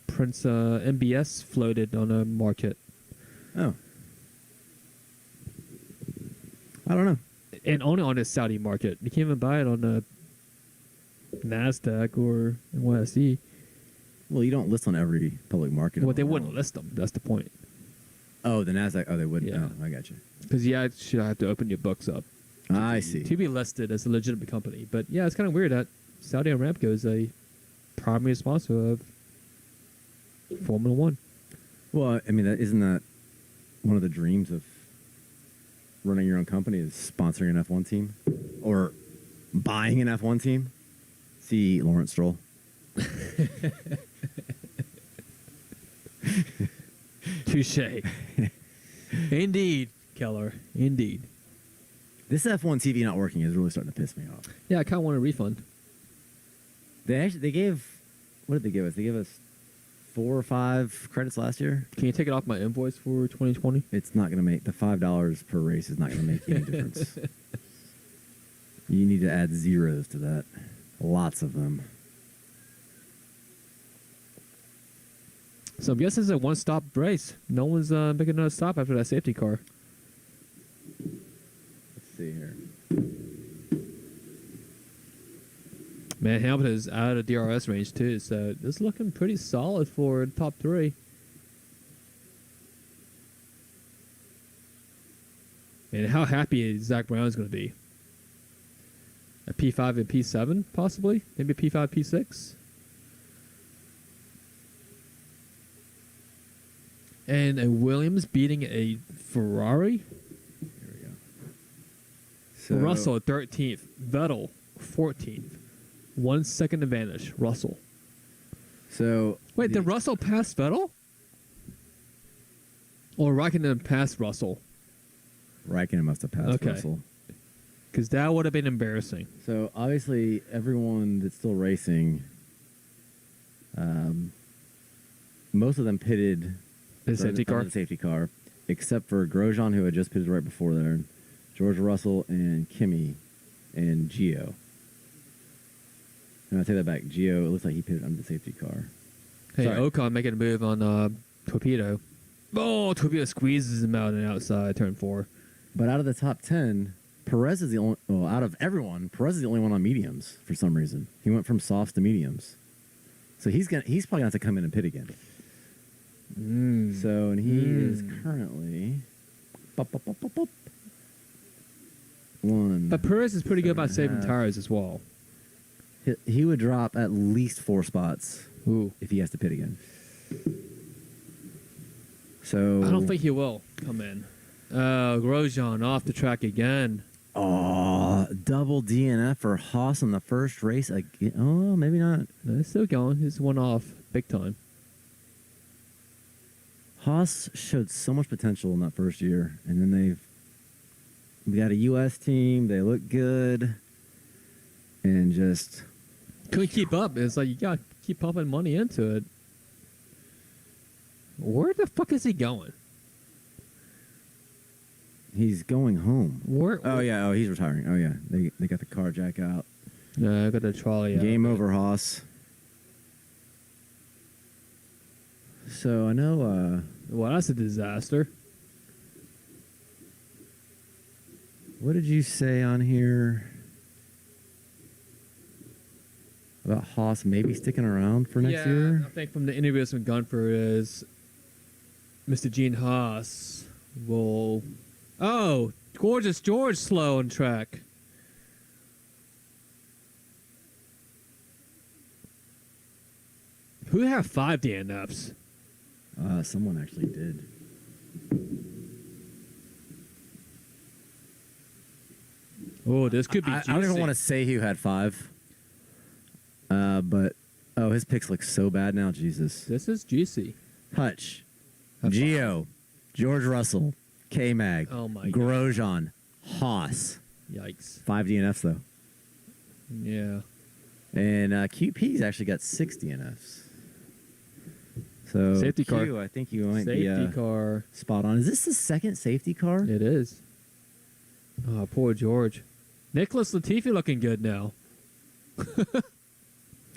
Prince MBS floated on a market. Oh. I don't know. And only on the Saudi market. You can't even buy it on the NASDAQ or NYSE. Well, you don't list on every public market. Well, they wouldn't list them. That's the point. Oh, the NASDAQ. Oh, they wouldn't. Yeah. Oh, I got you. Because you actually have to open your books up I see. to be listed as a legitimate company. But yeah, it's kind of weird that Saudi Aramco is a primary sponsor of Formula One. Well, I mean, isn't that one of the dreams of running your own company is sponsoring an F1 team or buying an F1 team? See Lawrence Stroll. Touche. Indeed, Keller. Indeed. This F1 TV not working is really starting to piss me off. Yeah, I kind of want a refund. They gave, what did they give us? They gave us 4 or 5 credits last year. Can you take it off my invoice for 2020? It's not going to make the $5 per race is not going to make any difference. You need to add zeros to that. Lots of them. So I guess it's a one-stop race. No one's making another stop after that safety car. Let's see here. Man, Hamilton is out of DRS range too, so this is looking pretty solid for the top 3. And how happy is Zach Brown's going to be? A P5 and P7, possibly? Maybe a P5, P6? And a Williams beating a Ferrari? Here we go. So, Russell 13th, Vettel 14th. 1 second advantage, Russell. So Wait, did Russell pass Vettel? Or Raikkonen passed Russell? Raikkonen must have passed Okay. Russell. Because that would have been embarrassing. So obviously, everyone that's still racing, most of them pitted The safety car? the safety car, except for Grosjean, who had just pitted right before there, George Russell, and Kimi, and Gio. And I take that back. Gio, it looks like he pitted under the safety car. Hey, Sorry. Ocon making a move on Torpedo. Oh, Torpedo squeezes him out and outside, turn 4. But out of the top 10, Perez is the only. Well, out of everyone, Perez is the only one on mediums for some reason. He went from softs to mediums, so he's probably gonna have to come in and pit again. So, and he is currently. One. But Perez is pretty good about saving 7.5. tires as well. He would drop at least 4 spots Ooh. if he has to pit again. So I don't think he will come in. Grosjean off the track again. Oh, double DNF for Haas in the first race again. Oh, maybe not. No, he's still going. He's one off big time. Haas showed so much potential in that first year, and then we got a U.S. team. They look good, and just Couldn't keep up. It's like you got to keep pumping money into it. Where the fuck is he going? he's going home. Where? Oh yeah. Oh, he's retiring. Oh yeah. They got the car jack out. No, I got the trolley out. Game over, Haas. So I know. Well, that's a disaster. What did you say on here about Haas maybe sticking around for next year? I think from the interviews from Gunfer is Mr. Gene Haas will. Oh, gorgeous George slow on track. Who have 5 DNFs? Someone actually did. Oh, this could be. I don't even want to say who had 5. But his picks look so bad now. Jesus. This is juicy. Hutch, Have Gio, George Russell, K-Mag, Oh my Grosjean, Haas. Yikes. 5 DNFs though. Yeah. And QP's actually got 6 DNFs. So Safety Q, car. I think you might Safety be car. spot on. Is this the second safety car? It is. Oh, poor George. Nicholas Latifi looking good now.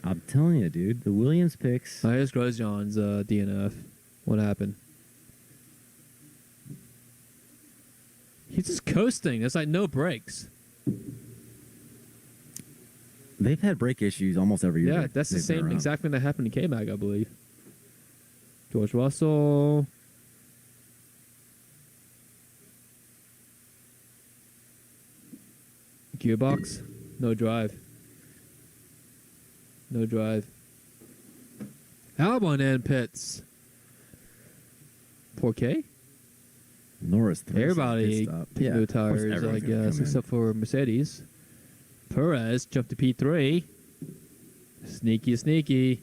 I'm telling you, dude. The Williams picks. Oh, here's Grosjean's DNF. What happened? He's just coasting. There's like no brakes. They've had brake issues almost every year. Yeah, that's the they've been same around. exact thing that happened in K-Mag, I believe. George Russell. Gearbox. No drive. No drive. Albon and pits. Poor K. Norris. Everybody pit stop. no of course tires, I everyone's gonna guess, come in. except for Mercedes. Perez jumped to P3. Sneaky, sneaky.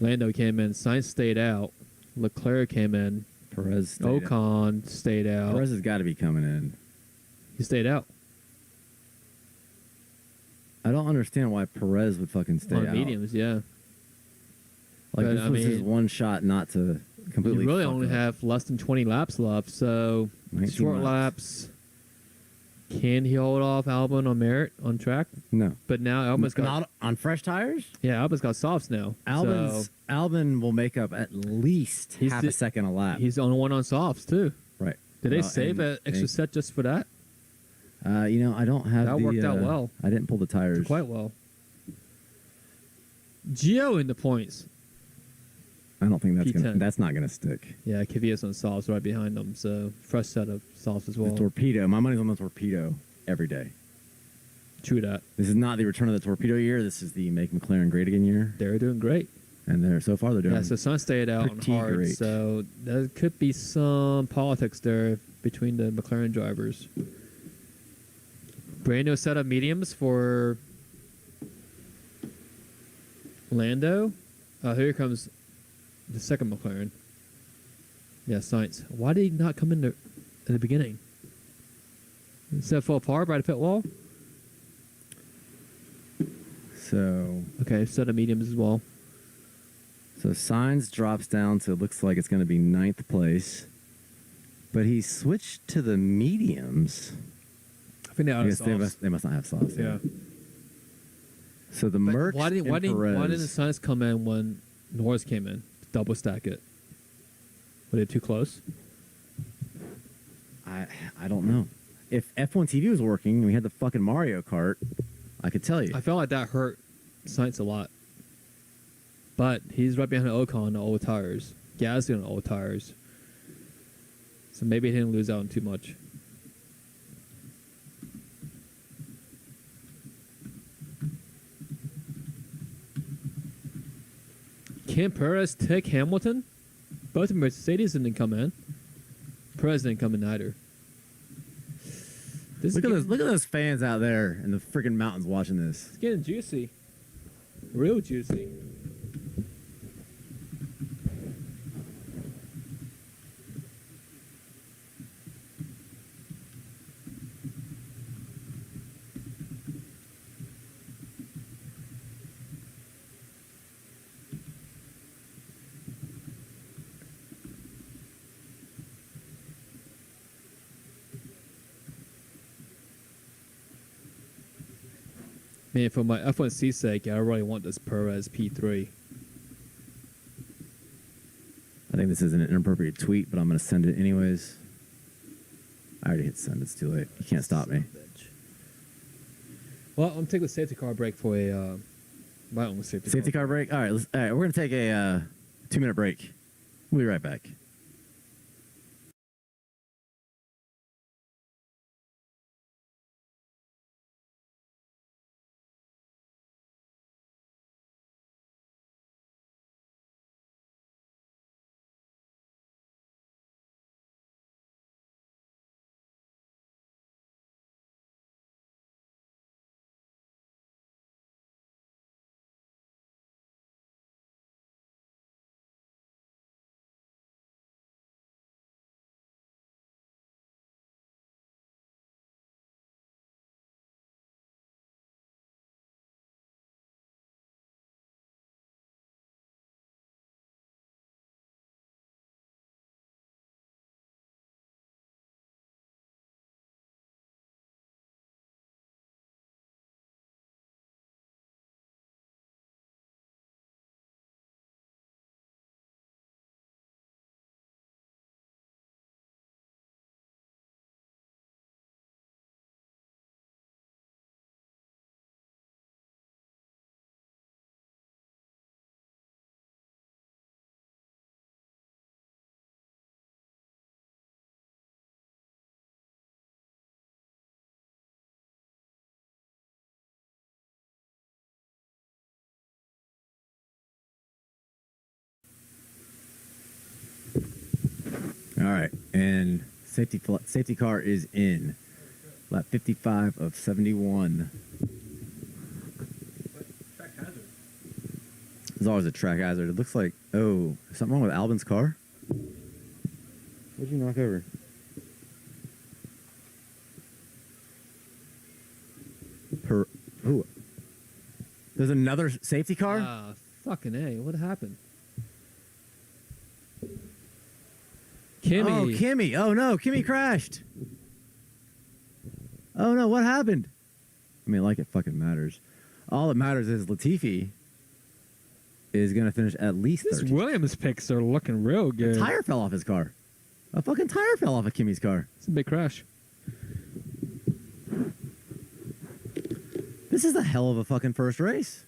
Lando came in. Sainz stayed out. Leclerc came in. Perez. Stayed out. Ocon stayed out. Perez has got to be coming in. He stayed out I don't understand why Perez would fucking stay on out. mediums. Yeah, Like But, this I was his mean, one shot not to completely. you really fuck only up. have less than 20 laps left. So 19 short laps. Can he hold off Albon on merit on track? No. But now Albon's got Not on fresh tires. Albon's got softs now. Albon will make up at least He's half the- a second a lap. He's the only one on softs too. Right. Did they Well, save an extra and- set just for that? You know, I don't have That the, worked out well. I didn't pull the tires. Quite well. Gio in the points. I don't think P10. that's not gonna stick. Yeah, Kvyat's on softs right behind them, so fresh set of softs as well. The torpedo. My money's on the torpedo every day. True that. This is not the return of the torpedo year. This is the make McLaren great again year. They're doing great. And they're doing. Yeah, so Sun stayed out on pretty hard, great. so there could be some politics there between the McLaren drivers. Brand new set of mediums for Lando. Here comes the second McLaren. Yeah, Sainz. Why did he not come in at the beginning? Instead of full par by the pit wall? So Okay, set of mediums as well. Sainz drops down to, looks like it's going to be 9th place. But he switched to the mediums. I think they're out I of guess they softs. must not have softs. Yeah. So the But Mercs why didn't and Perez, Sainz come in when Norris came in? Double stack it. Were they too close? I don't know. If F1 TV was working and we had the fucking Mario Kart, I could tell you. I felt like that hurt Sainz a lot. But he's right behind Ocon on old tires. Gasly on old tires. So maybe he didn't lose out on too much. Can Perez take Hamilton? Both of Mercedes didn't come in. Perez didn't come in either. This Look is at those fans out there in the freaking mountains watching this. It's getting juicy. Real juicy. Man, for my F1C sake, I really want this Perez P3. I think this is an inappropriate tweet, but I'm going to send it anyways. I already hit send. It's too late. You can't stop me. Well, I'm taking a safety car break for my own Safety car break? All right, all right, we're going to take a 2-minute break. We'll be right back. right, and safety car is in. Lap 55 of 71. There's always a track hazard. It looks like, something wrong with Albin's car? What'd you knock over? There's another safety car? Ah, fucking A. What happened? Kimmy. Oh, Kimmy. Oh, no. Kimmy crashed. Oh, no. What happened? I mean, like it fucking matters. All that matters is Latifi is going to finish at least These 13th. Williams picks are looking real good. A tire fell off his car. A fucking tire fell off of Kimmy's car. It's a big crash. This is a hell of a fucking first race.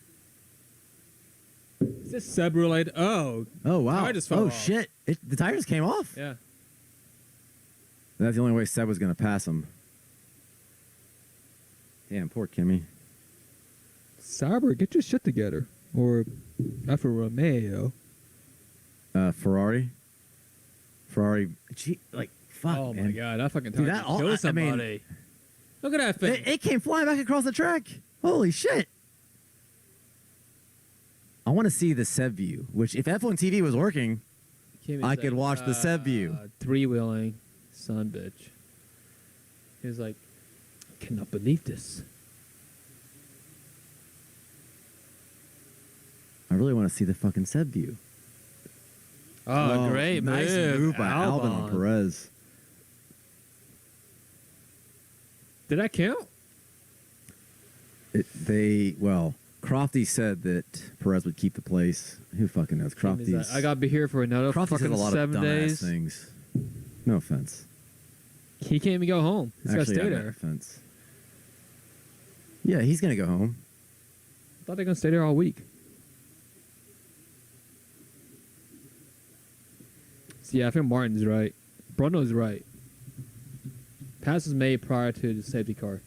Is this Seb related? Oh. Oh, wow. Tire just fell off. Shit. The tire just came off. Yeah. That's the only way Seb was going to pass him. Damn, poor Kimmy. Sauber, get your shit together. Or Alfa Romeo. Ferrari. Gee, like, fuck, Oh man. my god, that fucking Dude, tire that could all- kill I mean- somebody. Look at that thing. It came flying back across the track. Holy shit. I want to see the Seb view, which if F1 TV was working, Kimmy's I could watch the Seb view. Three-wheeling, son bitch. He was like, I cannot believe this. I really want to see the fucking Seb view. Oh, great nice move by Albon on Perez. Did that count? Crofty said that Perez would keep the place. Who fucking knows? Kimmy's Crofty's. like, I gotta be here for another Crofty said fucking a lot of 7 dumbass days. things. No offense. He can't even go home. He's Actually, gotta I stay meant there. offense. Yeah, he's gonna go home. I thought they were gonna stay there all week. So yeah, I think Martin's right. Bruno's right. Pass was made prior to the safety car.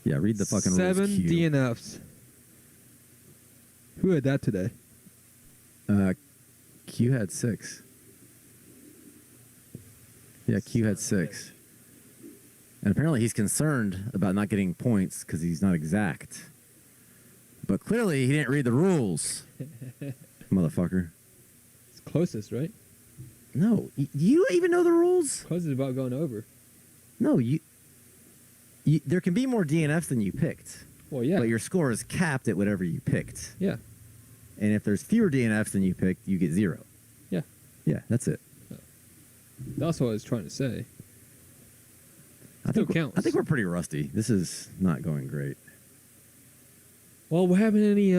Yeah, read the fucking 7 rules. Q. DNFs. Who had that today? Q had 6. Yeah, Q had 6. And apparently he's concerned about not getting points because he's not exact. But clearly he didn't read the rules. Motherfucker. It's closest, right? No, you don't even know the rules? Closest about going over. No, you there can be more DNFs than you picked. Well, yeah. But your score is capped at whatever you picked. Yeah. And if there's fewer DNFs than you picked, you get 0. Yeah. Yeah, that's it. That's what I was trying to say. Still counts. I think we're pretty rusty. This is not going great. Well, we're having any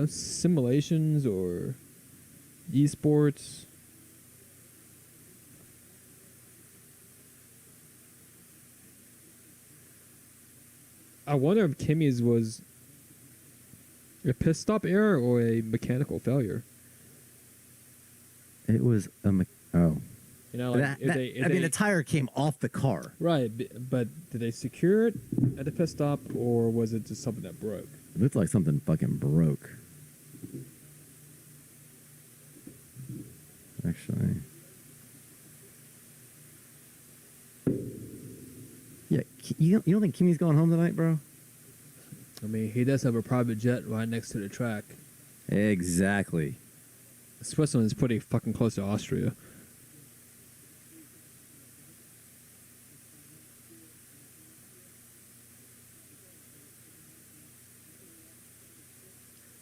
simulations or esports. I wonder if Kimmy's was a pit stop error or a mechanical failure. It was a You know, like the tire came off the car. right, but did they secure it at the pit stop or was it just something that broke? It looked like something fucking broke. Actually. Yeah, you don't think Kimmy's going home tonight, bro? I mean, he does have a private jet right next to the track. Exactly. Switzerland is pretty fucking close to Austria.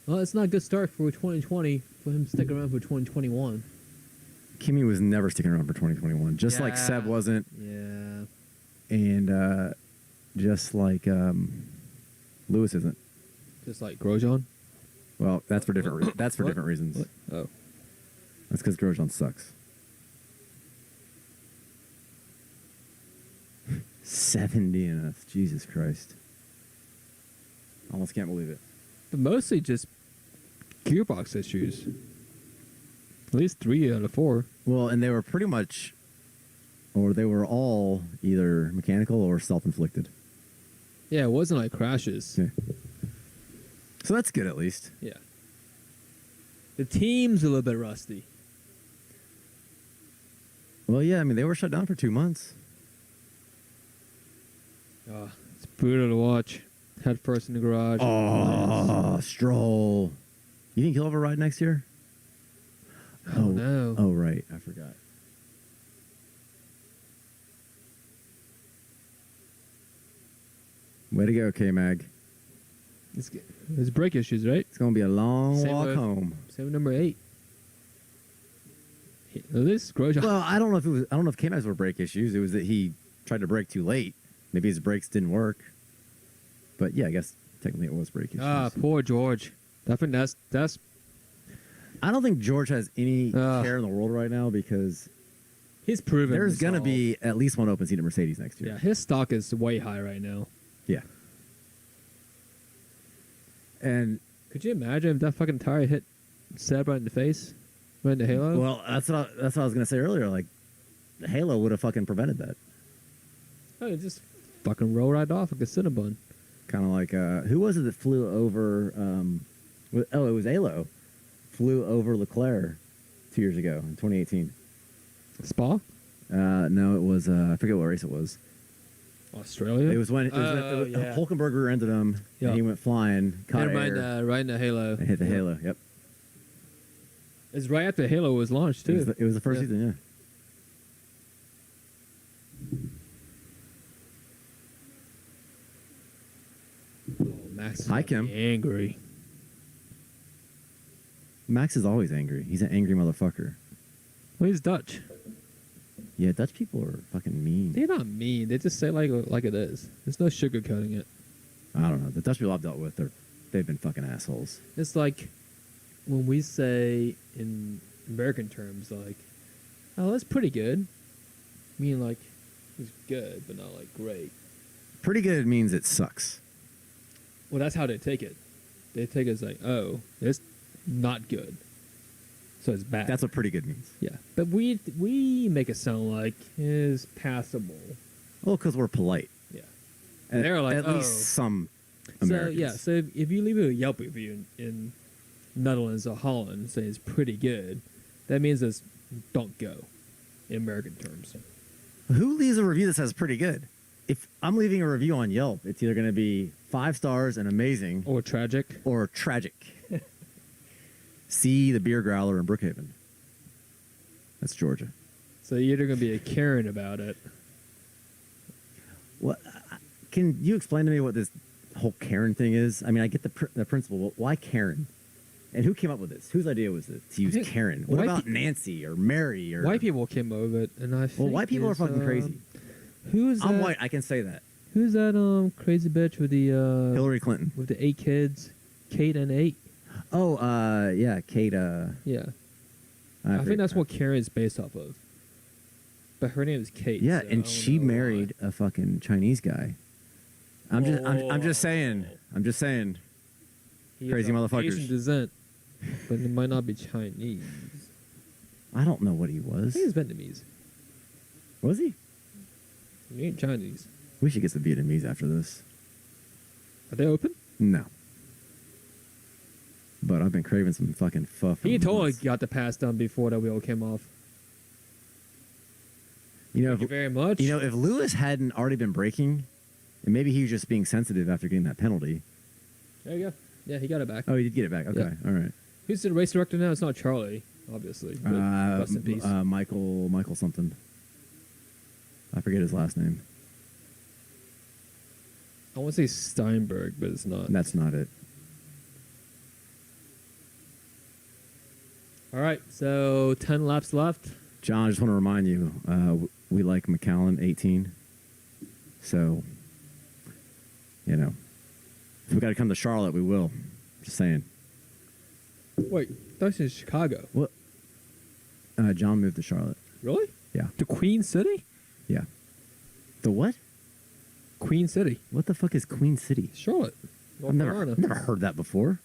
Well, it's not a good start for 2020 for him sticking around for 2021. Kimmy was never sticking around for 2021, just like Yeah. Seb wasn't, Yeah. and just like Lewis isn't. Just like Grosjean. Well, that's for different. That's for What? different reasons. What? Oh. That's because Grosjean sucks. 7 DNFs. Jesus Christ. Almost can't believe it. But mostly just gearbox issues. At least 3 out of 4. Well, and they were pretty much, or they were all either mechanical or self-inflicted. Yeah, it wasn't like crashes. Yeah. So that's good at least. Yeah. The team's a little bit rusty. Well, yeah, I mean, they were shut down for 2 months. Oh, it's brutal to watch. Head first in the garage. Oh, Stroll. You think he'll have a ride next year? Oh, no. Oh, right. I forgot. Way to go, K-Mag. There's brake issues, right? It's going to be a long Same walk with- home. Same with number 8. This Grosjean. Well, I don't know if K-Mag's were brake issues. It was that he tried to brake too late. Maybe his brakes didn't work. But yeah, I guess technically it was brake issues. Poor George. I think that's I don't think George has any care in the world right now because he's proven. there's going to himself. be at least one open seat at Mercedes next year. Yeah, his stock is way high right now. Yeah. And Could you imagine if that fucking tire hit Seb right in the face, right in the halo? well, that's what I was going to say earlier. Like, the halo would have fucking prevented that. Oh, it just fucking roll right off like a Cinnabon. Kind of like who was it that flew over? It was Alo. Flew over Leclerc 2 years ago in 2018. Spa, No, it was I forget what race it was. Australia. It was when yeah. Hulkenberg rear-ended him Yeah. and he went flying, caught right, air, right in the halo. and hit the halo. Yep, It's right after Halo was launched too. it was the first Yeah. season. Yeah. Oh, Max is Hi, gonna be Kim. angry. Max is always angry. He's an angry motherfucker. Well, he's Dutch. Yeah, Dutch people are fucking mean. They're not mean. They just say like it is. There's no sugarcoating it. I don't know. The Dutch people I've dealt with, they've been fucking assholes. It's like when we say in American terms, like, "Oh, that's pretty good." I mean, like, it's good, but not like great. Pretty good means it sucks. Well, that's how they take it. They take it as like, "Oh, it's not good, so it's bad." That's what pretty good means. yeah. But we make it sound like it's passable. Well, because we're polite. Yeah. And They're like, at oh. least some So Americans. yeah. So if you leave a Yelp review in Netherlands or Holland saying it's pretty good, that means it's don't go in American terms. Who leaves a review that says pretty good? If I'm leaving a review on Yelp, it's either going to be 5 stars and amazing Or tragic. or tragic. See the beer growler in Brookhaven. That's Georgia. So you're either going to be a Karen about it. What? Can you explain to me what this whole Karen thing is? I mean, I get the principle, but why Karen? And who came up with this? Whose idea was it to use think Karen? What white about pe- Nancy or Mary or White people came over it, and I. Well, white people are fucking crazy. Who's I'm that? white. I can say that. Who's that crazy bitch with the Hillary Clinton. with the 8 kids? Kate and 8. Oh, yeah, Kate. Yeah, I think that's what Karen is based off of. But her name is Kate. Yeah, so I and don't she know why. married a fucking Chinese guy. I'm just saying. I'm just saying. He crazy is of motherfuckers. Asian descent, but it might not be Chinese. I don't know what he I was. think he's Vietnamese. Was he? He ain't Chinese. We should get some Vietnamese after this. Are they open? No. But I've been craving some fucking pho. for He totally months. got the pass done before that wheel came off. You know, Thank you very much. if Lewis hadn't already been braking, and maybe he was just being sensitive after getting that penalty. There you go. Yeah, he got it back. Oh, he did get it back. Okay, Yeah. all right. Who's the race director now? It's not Charlie, obviously. but rest in peace. Michael something. I forget his last name. I want to say Steinberg, but it's not. That's not it. All right, so 10 laps left. John, I just want to remind you, we like McAllen 18. So, you know, if we got to come to Charlotte, we will. Just saying. Wait, that's in Chicago. What? John moved to Charlotte. Really? Yeah. To Queen City? Yeah. The what? Queen City. What the fuck is Queen City? Charlotte. North I've Carolina. never heard that before.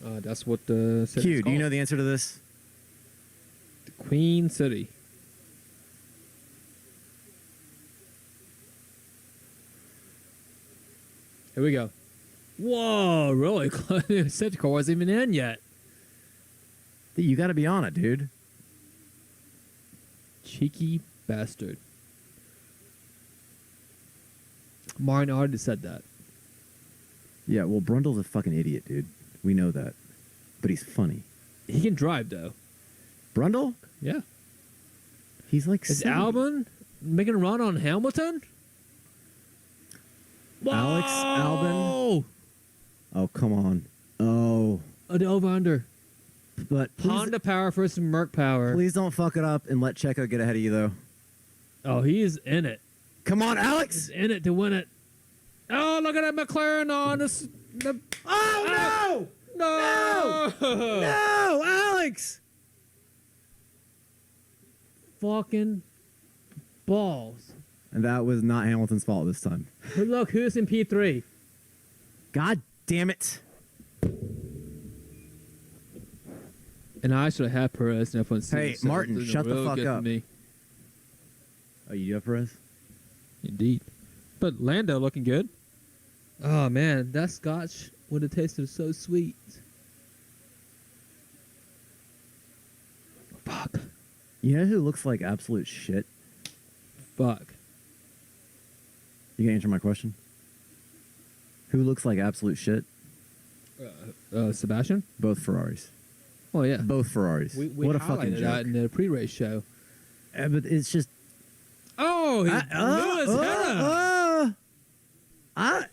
That's what the city's Q, do you called. know the answer to this? Queen City. Here we go. Whoa, really? Safety car wasn't even in yet. You got to be on it, dude. Cheeky bastard. Martin already said that. Yeah, well, Brundle's a fucking idiot, dude. We know that. But he's funny. He can drive, though. Brundle? Yeah. He's like Is 70. Albon making a run on Hamilton? Alex Albon? Whoa! Oh, come on. Oh. The over-under. But please, Honda power versus Merc power. please don't fuck it up and let Checo get ahead of you, though. Oh, he is in it. Come on, He's Alex! in it to win it. Oh, look at that McLaren on this. Oh, No! no, Alex! Fucking balls. And that was not Hamilton's fault this time. Look, who's in P3? God damn it. And I should have had Perez in F1. Hey, Martin, shut the fuck up. Me. Oh, you do have Perez? Indeed. But Lando looking good. Oh, man, that scotch would have tasted so sweet. Fuck. You know who looks like absolute shit? Fuck. You gonna answer my question? Who looks like absolute shit? Sebastian? Both Ferraris. Oh, yeah. Both Ferraris. We what a fucking highlighted joke. that in the pre-race show. But it's just... Oh, Lewis Hera. I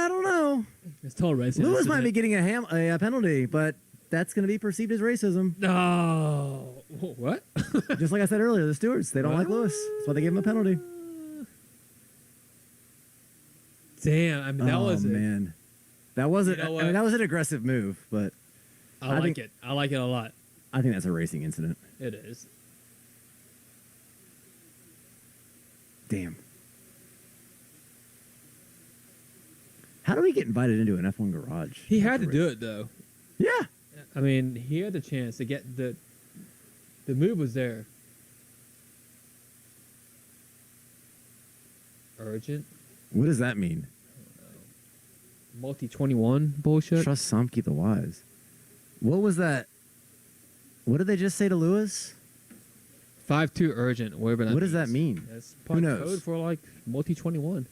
don't know. It's total racing. Lewis incident. might be getting a penalty, but that's going to be perceived as racism. No. What? Just like I said earlier, the stewards, they don't like Lewis. That's why they gave him a penalty. Damn. I mean, that was it. man. That wasn't... You know I mean, what? that was an aggressive move, but I like it. I like it a lot. I think that's a racing incident. It is. Damn. How do we get invited into an F1 garage? He had to do it, though. Yeah. I mean, he had the chance to get the move was there. Urgent. What does that mean? Multi 21 bullshit. Trust some, keep the wise. What was that? What did they just say to Lewis? 5-2 urgent. Whatever that What does means. that mean? That's probably knows? code for like multi 21.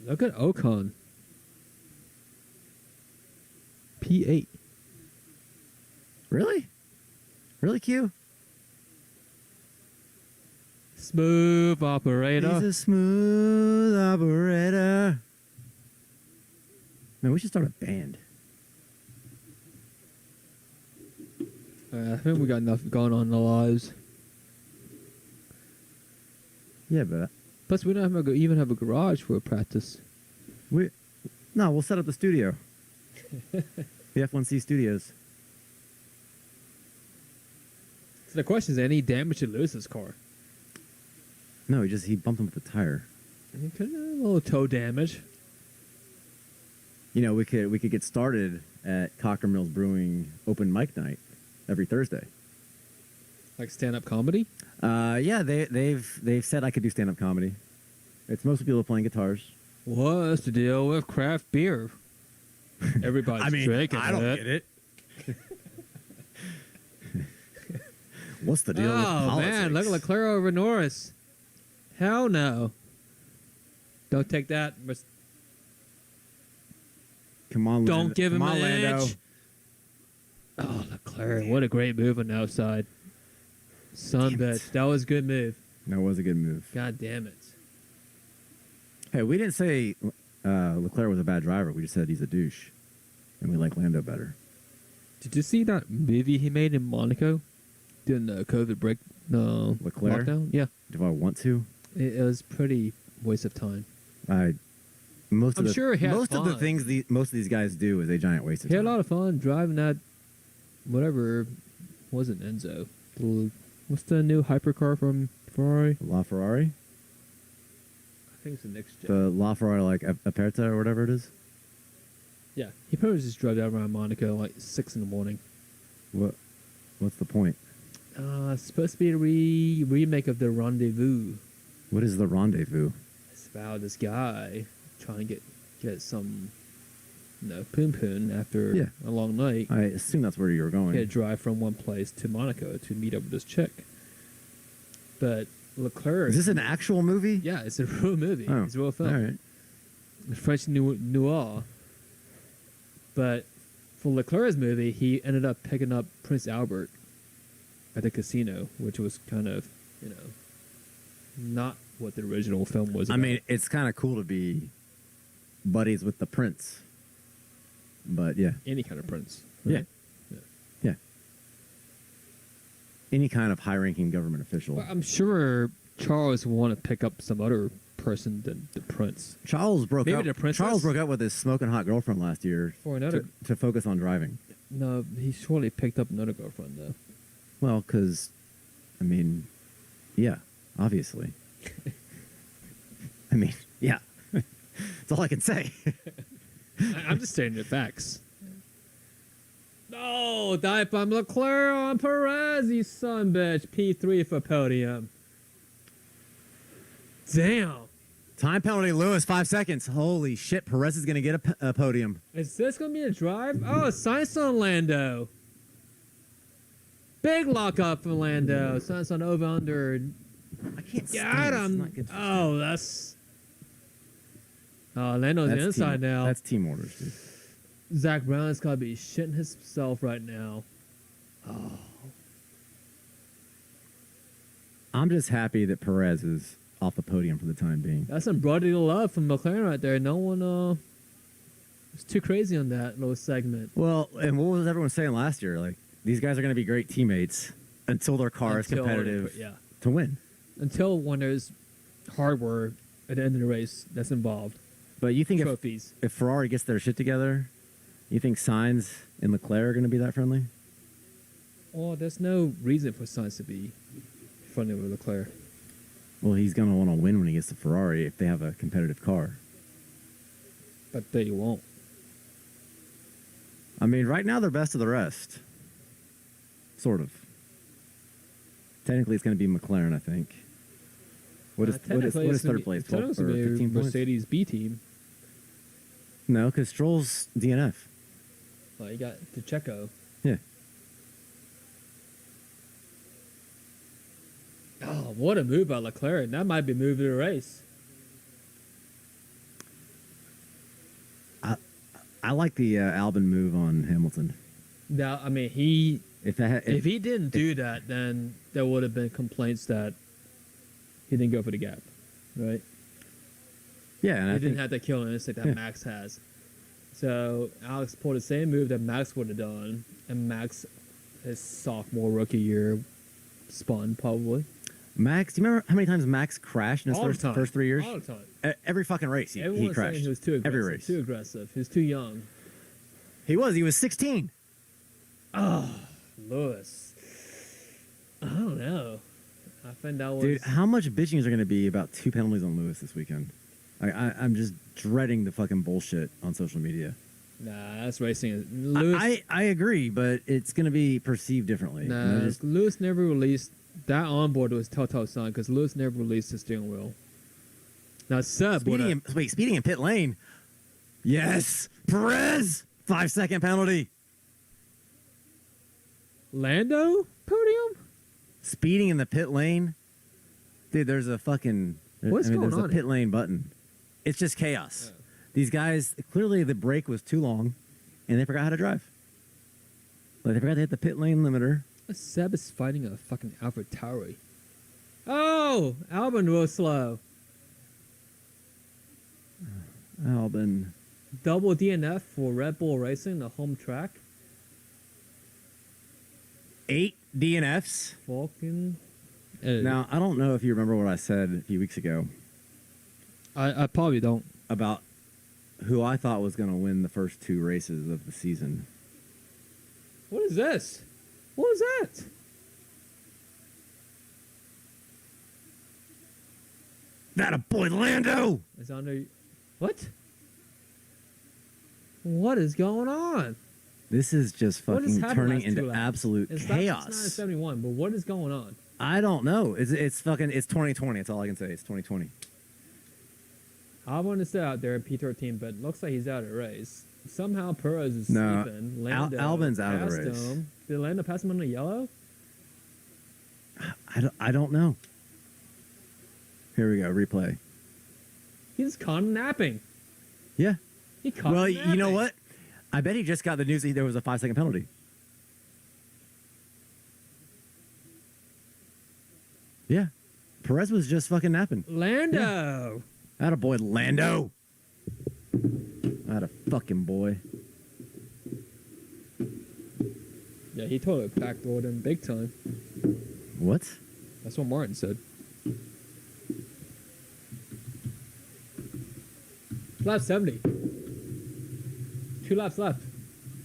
Look at Ocon. P8. Really? Really, Q? Smooth operator. He's a smooth operator. Man, we should start a band. I think we got enough going on in our lives. Yeah, but Plus, we don't even have a garage for a practice. we'll set up the studio. The F1C studios. So the question is, any damage to Lewis's car? No, he bumped him with the tire. It could have a little toe damage. You know, we could get started at Cocker Mills Brewing open mic night every Thursday. Like stand-up comedy? Yeah, they've said I could do stand-up comedy. It's mostly people playing guitars. What's the deal with craft beer? Everybody's drinking it. What's the deal with Oh, politics? man, look at Leclerc over Norris. Hell no. Don't take that. Come on, Don't Lando. give him Come on, an Lando. inch. Oh, Leclerc, what a great move on the outside. Son Damn it. bitch, that was a good move. That was a good move. God damn it. Hey, we didn't say Leclerc was a bad driver. We just said he's a douche, and we like Lando better. Did you see that movie he made in Monaco? during the COVID break, Leclerc? lockdown. Yeah, Do I want to? it was pretty waste of time. Most I'm of the, sure he had most of the fun. things most of these guys do is a giant waste of He had time. a lot of fun driving that, whatever, wasn't Enzo. What's the new hypercar from Ferrari? La Ferrari, I think it's the next gen. the La Ferrari like Aperta or whatever it is. Yeah, he probably just drove that around Monaco like 6 in the morning. What's the point? It's supposed to be a remake of the Rendezvous. What is the Rendezvous? It's about this guy trying to get some, poon poon after Yeah. a long night. I assume that's where you were going. He had to drive from one place to Monaco to meet up with this chick. But Leclerc. Is this an actual movie? Yeah, it's a real movie. Oh, It's a real film. all right. It's French noir. But for Leclerc's movie, he ended up picking up Prince Albert at the casino, which was kind of, not what the original film was I about. mean, it's kind of cool to be buddies with the prince. But yeah, Any kind of prince. yeah, right? yeah. Any kind of high-ranking government official. Well, I'm sure Charles would want to pick up some other person than the prince. Charles broke Maybe up. the princess? Charles broke up with his smoking hot girlfriend last year For another... to focus on driving. No, he surely picked up another girlfriend, though. Well, because, I mean, yeah, obviously. I mean, yeah. That's all I can say. I'm just stating the facts. No, dive bomb Leclerc on Perez, you son bitch. P3 for podium. Damn. Time penalty, Lewis, 5 seconds. Holy shit, Perez is going to get a podium. Is this going to be a drive? Oh, Sainz on Lando. Big lockup for Lando. Sainz on over under. I can't stand Got this. It's him. not good. Oh, that's. Oh, Lando's That's inside team, now. That's team orders, dude. Zach Brown's got to be shitting himself right now. I'm just happy that Perez is off the podium for the time being. That's some brotherly love from McLaren right there. No one was too crazy on that little segment. Well, and what was everyone saying last year? Like, these guys are going to be great teammates until their car is Until- competitive Yeah. to win. Until when there's hardware at the end of the race that's involved. But you think Trophies. if Ferrari gets their shit together, you think Sainz and Leclerc are going to be that friendly? Well, there's no reason for Sainz to be friendly with Leclerc. Well, he's going to want to win when he gets to Ferrari if they have a competitive car. But they won't. I mean, right now they're best of the rest. Sort of. Technically, it's going to be McLaren, I think. What is third place? 12 or 15 points? Mercedes B team. No, because Stroll's DNF. Well, you got Pacheco. Yeah. Oh, what a move by Leclerc. That might be move of the race. I like the Albon move on Hamilton. Now, I mean, he If he didn't do that, then there would have been complaints that he didn't go for the gap, right? yeah, and He I didn't think have that killing instinct that Yeah. Max has. So Alex pulled the same move that Max would have done, and Max, his sophomore rookie year, spun probably. Max. Do you remember how many times Max crashed in his All the first time. 3 years? All the time. Every fucking race he Everyone was saying crashed. he was too aggressive. Every race. Too aggressive. He was too young. He was 16. Lewis. I don't know. I think that was... Dude, how much bitching is there going to be about 2 penalties on Lewis this weekend? I'm just dreading the fucking bullshit on social media. Nah, that's racing. Lewis, I agree, but it's going to be perceived differently. And I nah, just- Lewis never released... That onboard was Toto sign because Lewis never released the steering wheel. Now, Seb would have... speeding in pit lane. Yes, Perez, 5-second penalty. Lando podium? Speeding in the pit lane, dude. There's a fucking What's going there's on a pit here? lane button. It's just chaos. These guys clearly the brake was too long, and they forgot how to drive. Like they forgot to hit the pit lane limiter. Seb is fighting a fucking Alpha Tauri. Oh, Albon was slow. Albon. Double DNF for Red Bull Racing, the home track. 8 DNFs. Fucking. Now, I don't know if you remember what I said a few weeks ago I probably don't. about who I thought was going to win the first 2 races of the season. What is this? What was that? That a boy, Lando! It's under. What? What is going on? This is just What has fucking happened turning last 2 into laps? absolute It's chaos. Not 71, but what is going on? I don't know. It's fucking. It's 2020. That's all I can say. It's 2020. I want to stay out there at P13, but it looks like he's out of the race. Somehow Perez is No, sleeping. Lando Albon's out of the passed race. him. Did Lando pass him on the yellow? I don't know. Here we go. Replay. He's caught him napping. Yeah. He caught Well, him napping. you know what? I bet he just got the news that there was a 5-second penalty. Yeah. Perez was just fucking napping. Lando. Atta boy, Lando. Atta fucking boy. Yeah, he totally backdoored him big time. What? That's what Martin said. Lap 70. 2 laps left.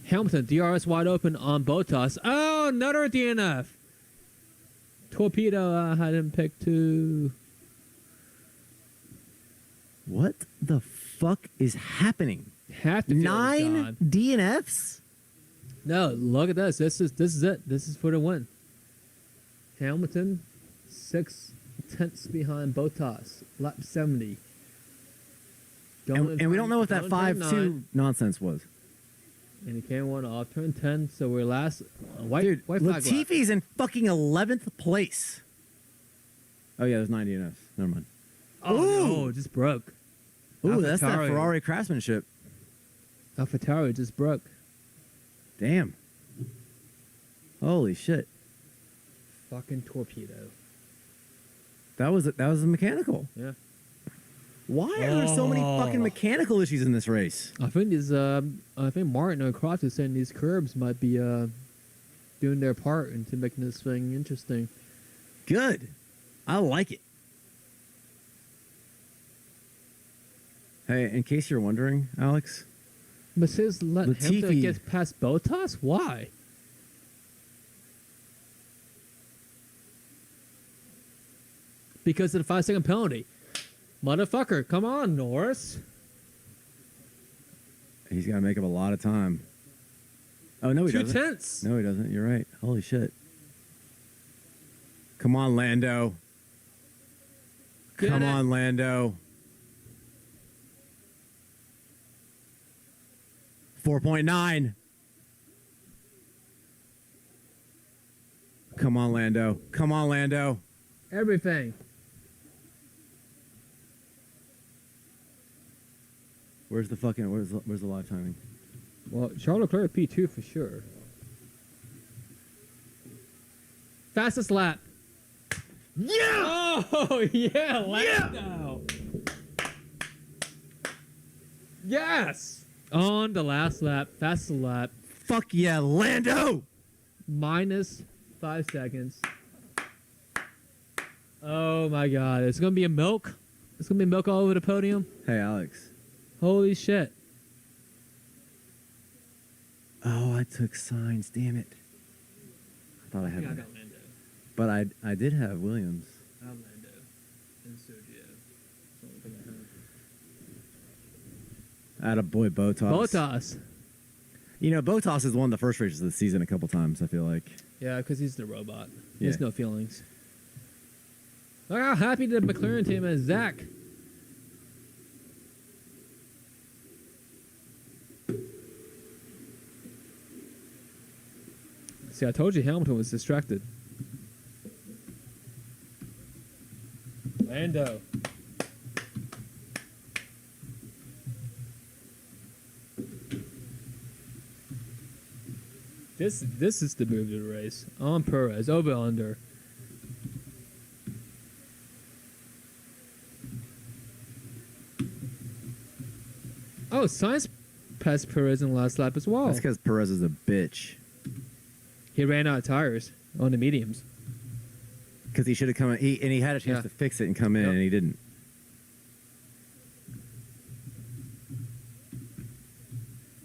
Hamilton, DRS wide open on Bottas. Oh, another DNF. Torpedo had him picked too. What the fuck is happening? Have to feel 9 gone. DNFs? No, look at this. This is it. This is for the win. Hamilton, 6/10 behind Bottas. Lap 70. And we don't know what that Going turn 5-2 9, nonsense was. And he came one off turn 10, so we're last. White, Dude, white flag lap. Latifi's in fucking 11th place. Oh, yeah, there's 9 DNFs. Never mind. Oh, Ooh. no, it just broke. Ooh, that's that AlphaTauri. Ferrari craftsmanship. AlphaTauri just broke. Damn. Holy shit. Fucking torpedo. That was a mechanical. Yeah. Why are there so many fucking mechanical issues in this race? I think Martin or Croft is saying these curbs might be doing their part into making this thing interesting. Good. I like it. Hey, in case you're wondering, Alex, But says let Latifi- Hamilton get past Bottas? Why? Because of the 5-second penalty. Motherfucker, come on, Norris. he's got to make up a lot of time. Oh, no, he 2 doesn't. tenths. No, he doesn't. You're right. Holy shit. Come on, Lando. Get Come it. on, Lando. 4.9. Come on, Lando. Come on, Lando. Everything. Where's the live timing? Well, Charles Leclerc P2 for sure. Fastest lap. Yeah! Oh, yeah, Lando. Yes. On the last lap, fastest lap, Fuck yeah, Lando! minus 5 seconds. Oh my God, it's gonna be a milk. It's gonna be milk all over the podium. Hey, Alex. Holy shit! Oh, I took signs. Damn it. I thought I had Lando. But I did have Williams. I have Lando and Sergio. Attaboy, Bottas. Bottas. You know, Bottas has won the first races of the season a couple times, I feel like. Yeah, because he's the robot. He Yeah. has no feelings. Look how happy the McLaren team is, Zach. See, I told you Hamilton was distracted. Lando. This is the move to the race. On Perez, over under. Oh, Sainz passed Perez in the last lap as well. That's because Perez is a bitch. He ran out of tires on the mediums. Because he should have come in, and he had a chance Yeah. to fix it and come in, Yep. and he didn't.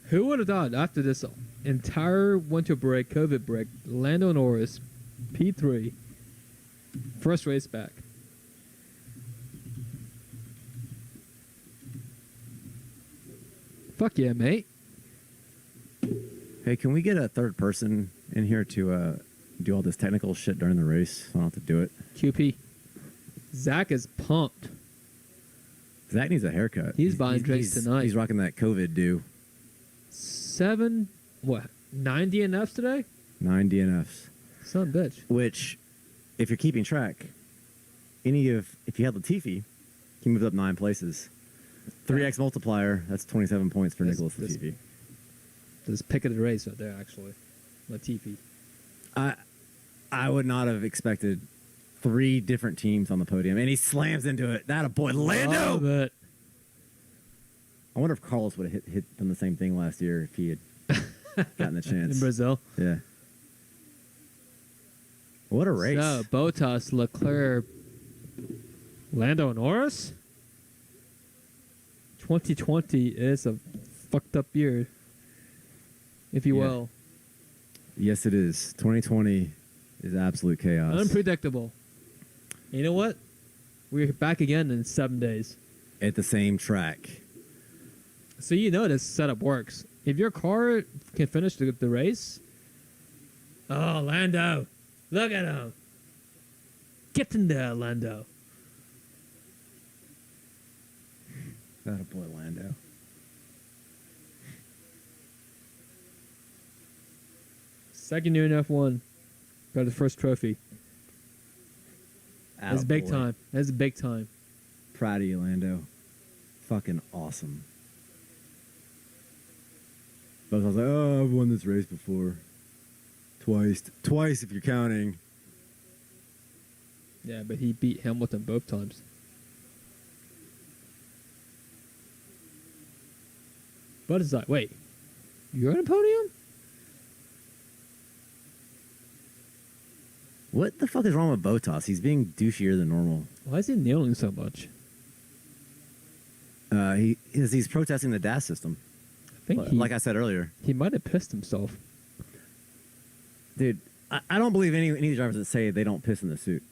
Who would have thought after this entire winter break, COVID break, Lando Norris, P3, first race back. Fuck yeah, mate. Hey, can we get a third person in here to do all this technical shit during the race? I don't have to do it. QP. Zach is pumped. Zach needs a haircut. He's buying drinks tonight. He's rocking that COVID do. 9 DNFs today? 9 DNFs. Son of a bitch. Which, if you're keeping track, if you had Latifi, he moved up 9 places. 3x multiplier, that's 27 points for Nicholas Latifi. This pick of the race right there, actually. Latifi. I would not have expected 3 different teams on the podium, and he slams into it. That a boy, Lando! But I wonder if Carlos would have hit done the same thing last year if he had gotten the chance. in Brazil. Yeah. What a race. So, Bottas, Leclerc, Lando Norris? 2020 is a fucked up year, if you Yeah. will. Yes, it is. 2020 is absolute chaos. Unpredictable. You know what? We're back again in 7 days. At the same track. So you know this setup works. If your car can finish the race, oh, Lando, look at him. Get in there, Lando. That a boy, Lando. Second year in F1. Got his first trophy. That's big Attaboy. time. That's big time. Proud of you, Lando. Fucking awesome. But I was like, oh, I've won this race before. Twice if you're counting. Yeah, but he beat Hamilton both times. But it's like, wait, you're on a podium? What the fuck is wrong with Bottas? He's being douchier than normal. Why is he kneeling so much? He's protesting the DAS system. I think Like I said earlier. he might have pissed himself. Dude, I don't believe any of the drivers that say they don't piss in the suit.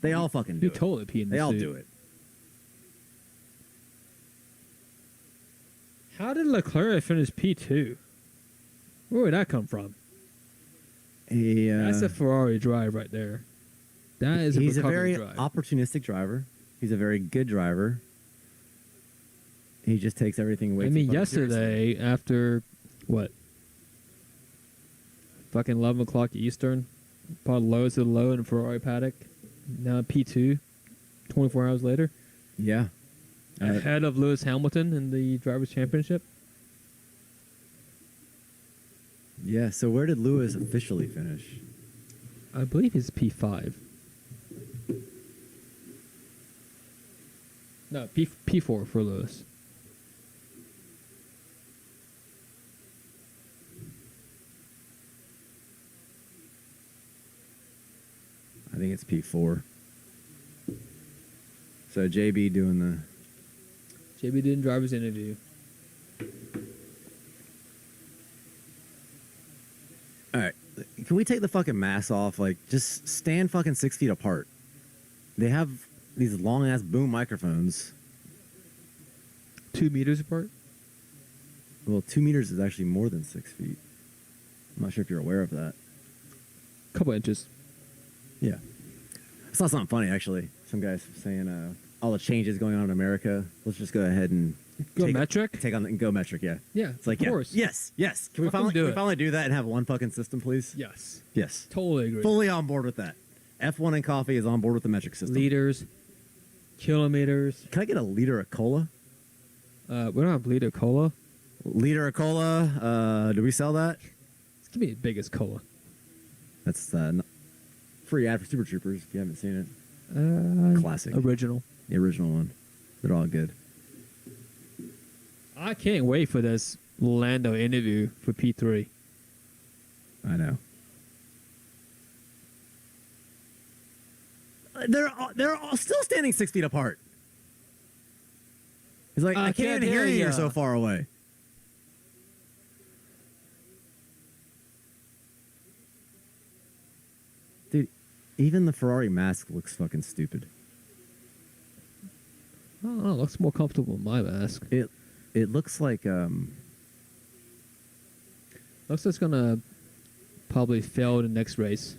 They all fucking do He it. totally peed in the They all suit. do it. How did Leclerc finish P2? Where would that come from? That's a Ferrari drive right there. That is He's a recovery very drive. opportunistic driver. He's a very good driver. He just takes everything way I too mean, fucking seriously. yesterday after what? Fucking 11 o'clock Eastern, probably lowest of the low in Ferrari paddock. Now P2, 24 hours later, Yeah. ahead of Lewis Hamilton in the Drivers' Championship. Yeah, so where did Lewis officially finish? I believe he's P5. No, P4 for Lewis. I think it's P4. So JB doing the... JB did driver's interview. All right, can we take the fucking mask off? Like, just stand fucking 6 feet apart. They have these long-ass boom microphones. 2 meters apart. Well, 2 meters is actually more than 6 feet. I'm not sure if you're aware of that. Couple inches. Yeah. I saw something funny, actually. Some guys saying all the changes going on in America. Let's just go ahead and Go metric? Take on the go metric, yeah. Yeah, It's like, of yeah, course. yes. Can we Fucking finally do can we it. finally do that and have one fucking system, please? Yes. Yes. Totally agree. Fully on board with that. F1 and coffee is on board with the metric system. Liters, kilometers. Can I get a liter of cola? We don't have liter cola. Liter of cola. Do we sell that? It's gonna be the biggest cola. That's free ad for Super Troopers if you haven't seen it. Classic. Original. The original one. They're all good. I can't wait for this Lando interview for P3. I know. they're all still standing 6 feet apart. He's like, I can't even hear you. You're so far away. Dude, even the Ferrari mask looks fucking stupid. I don't know. It looks more comfortable in my mask. It looks like Looks like it's gonna probably fail the next race.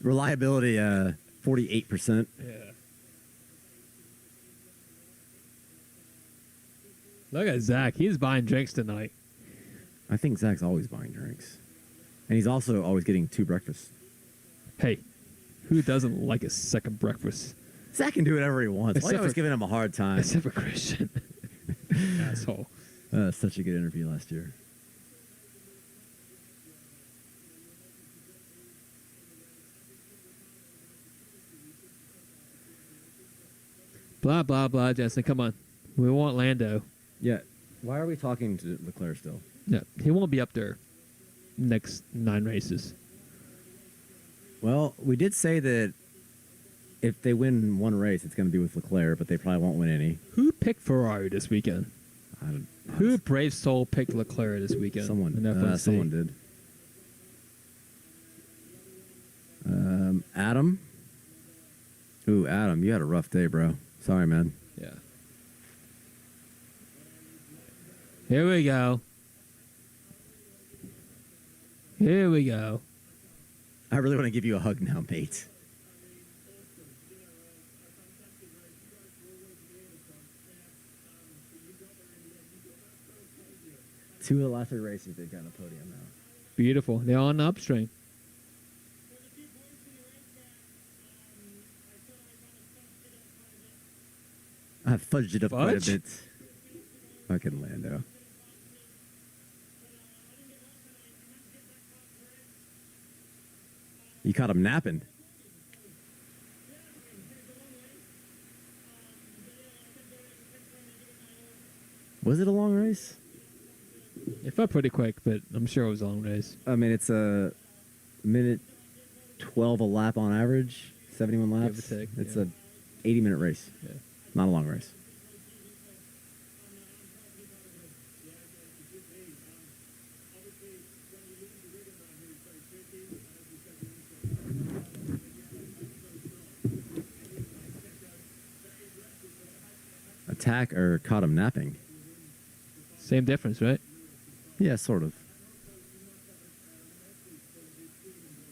reliability 48%. Yeah. Look at Zach. He's buying drinks tonight. I think Zach's always buying drinks. And he's also always getting 2 breakfasts. Hey, who doesn't like a second breakfast? Zach can do whatever he wants. Why are you always giving him a hard time? Except for Christian. Asshole. Such a good interview last year. Blah, blah, blah, Jensen. Come on. We want Lando. Yeah. Why are we talking to Leclerc still? Yeah, he won't be up there next 9 races. Well, we did say that if they win one race, it's going to be with Leclerc, but they probably won't win any. Who picked Ferrari this weekend? Who brave soul picked Leclerc this weekend? Someone in F1C? someone did. Adam? Ooh, Adam, you had a rough day, bro. Sorry, man. Yeah. Here we go. Here we go. I really want to give you a hug now, mate. Two of the last 3 races, they've got a podium now. Beautiful. They're on the upstream. I fudged it up quite a Fudge? bit. Fucking Lando. You caught him napping. Was it a long race? It felt pretty quick, but I'm sure it was a long race. I mean, it's a minute 12 a lap on average, 71 laps. Give or take, It's yeah. a 80-minute race. Yeah. Not a long race. Attack or caught him napping? Same difference, right? Yeah, sort of.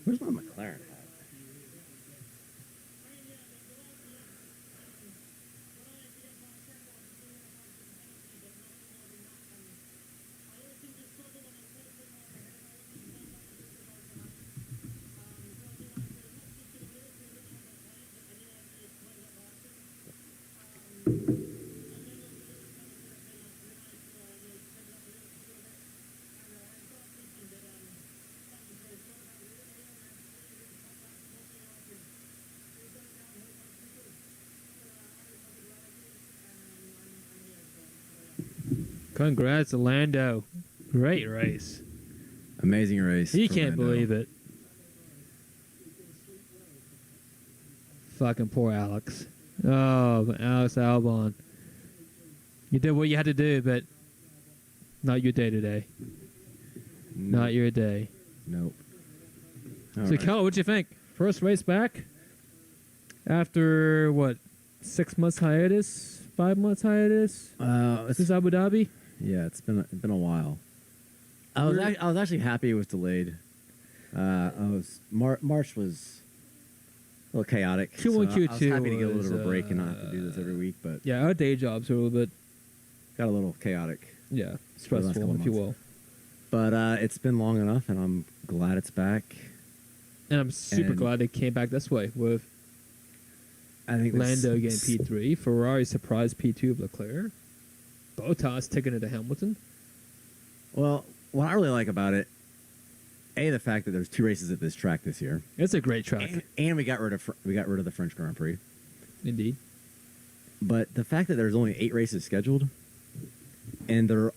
Where's my McLaren hat? Congrats to Lando. Great race. Amazing race. He for can't Lando. believe it. Fucking poor Alex. Oh, Alex Albon. You did what you had to do, but not your day today. Not your day. Nope. All So, right. Kel, what'd you think? First race back? After, what, 6 months hiatus? 5 months hiatus? Since Abu Dhabi? Yeah, it's been a while. I was actually happy it was delayed. March was a little chaotic. Q1, so I was Q2 happy to get a little was, bit of a break and not have to do this every week, but Yeah, our day jobs are a little bit, got a little chaotic. yeah, the last stressful, couple if you months. will. But it's been long enough, and I'm glad it's back. And I'm super And- glad they came back this way with I think Lando getting P3, Ferrari surprise P2 of Leclerc, Bottas taking it to Hamilton. Well, what I really like about it, the fact that there's 2 races at this track this year, It's a great track, and we got rid of the French Grand Prix. indeed. But the fact that there's only 8 races scheduled, and they're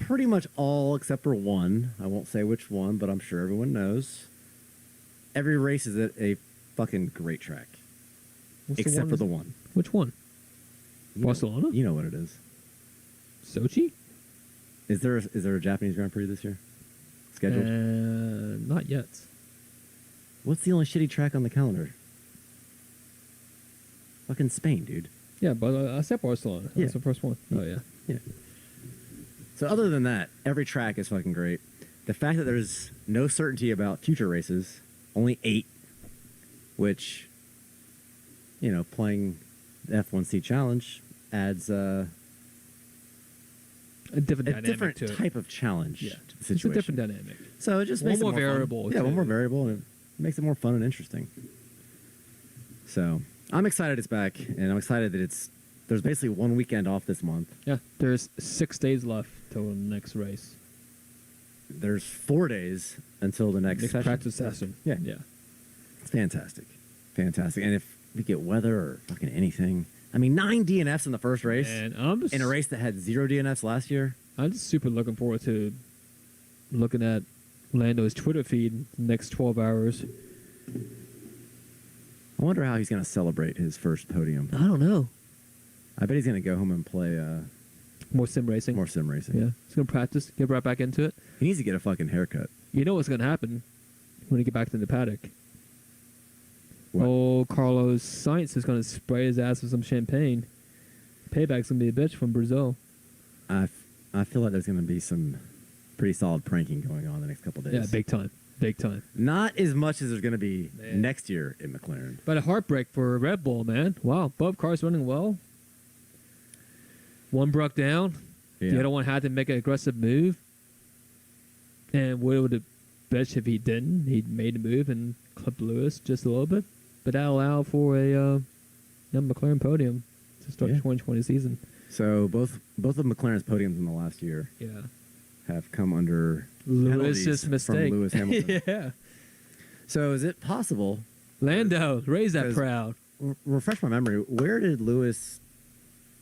pretty much all except for one. I won't say which one, but I'm sure everyone knows. Every race is at a fucking great track. What's Except for the one. Which one? You know- Barcelona? you know what it is. Sochi? Is there a Japanese Grand Prix this year? Scheduled? Not yet. What's the only shitty track on the calendar? Fucking Spain, dude. Yeah, but I said Barcelona. That's Yeah. the first one. Oh, yeah. Yeah. So other than that, every track is fucking great. The fact that there's no certainty about future races, only 8, which, you know, playing the F1C Challenge adds A different a dynamic different to it. type of challenge Yeah. to the It's a situation. different dynamic. So it just One makes more it more fun. variable, Yeah, one too. more variable, and it makes it more fun and interesting. So I'm excited it's back, and I'm excited that there's basically one weekend off this month. Yeah. There's 6 days left till the next race. There's 4 days until the next session. practice session. Yeah. Yeah. It's fantastic. Fantastic. And if we get weather or fucking anything, I mean, 9 DNFs in the first race And I'm just in a race that had 0 DNFs last year. I'm just super looking forward to looking at Lando's Twitter feed in the next 12 hours. I wonder how he's going to celebrate his first podium. I don't know. I bet he's going to go home and play More sim racing. more sim racing. Yeah. He's going to practice, get right back into it. He needs to get a fucking haircut. You know what's going to happen when he get back to the paddock. What? Oh, Carlos Sainz is going to spray his ass with some champagne. Payback's going to be a bitch from Brazil. I feel like there's going to be some pretty solid pranking going on the next couple days. Yeah, big time. Big time. Not as much as there's going to be Man. next year in McLaren. But a heartbreak for Red Bull, man. Wow, both cars running well. One broke down. Yeah. The other one had to make an aggressive move. And what would have bitch if he didn't? He made a move and clipped Lewis just a little bit. But that allowed for a McLaren podium to start Yeah. the 2020 season. So both of McLaren's podiums in the last year Yeah. have come under Lewis's penalties mistake. from Lewis Hamilton. Yeah. So is it possible? Lando, raise that 'Cause- proud. Refresh my memory. Where did Lewis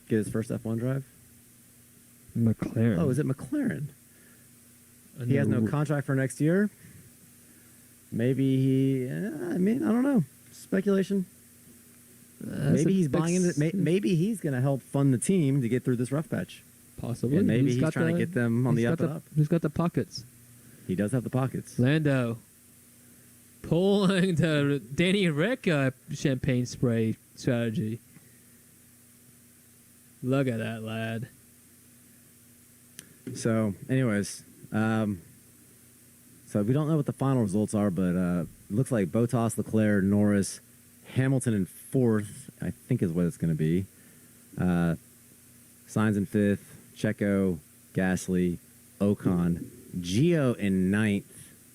get his first F1 drive? McLaren. Oh, is it McLaren? He has no contract for next year. Maybe he. I mean, I don't know. Speculation. Maybe he's buying into. Maybe he's going to help fund the team to get through this rough patch. Possibly. And maybe Who's he's got trying to get them on the who's up got and up. Who's got the pockets? He does have the pockets. Lando. Pulling the Danny Rick champagne spray strategy. Look at that, lad. So, anyways, so we don't know what the final results are, but it looks like Bottas, Leclerc, Norris, Hamilton in 4th, I think is what it's going to be. Sainz in 5th, Checo, Gasly, Ocon, Gio in 9th,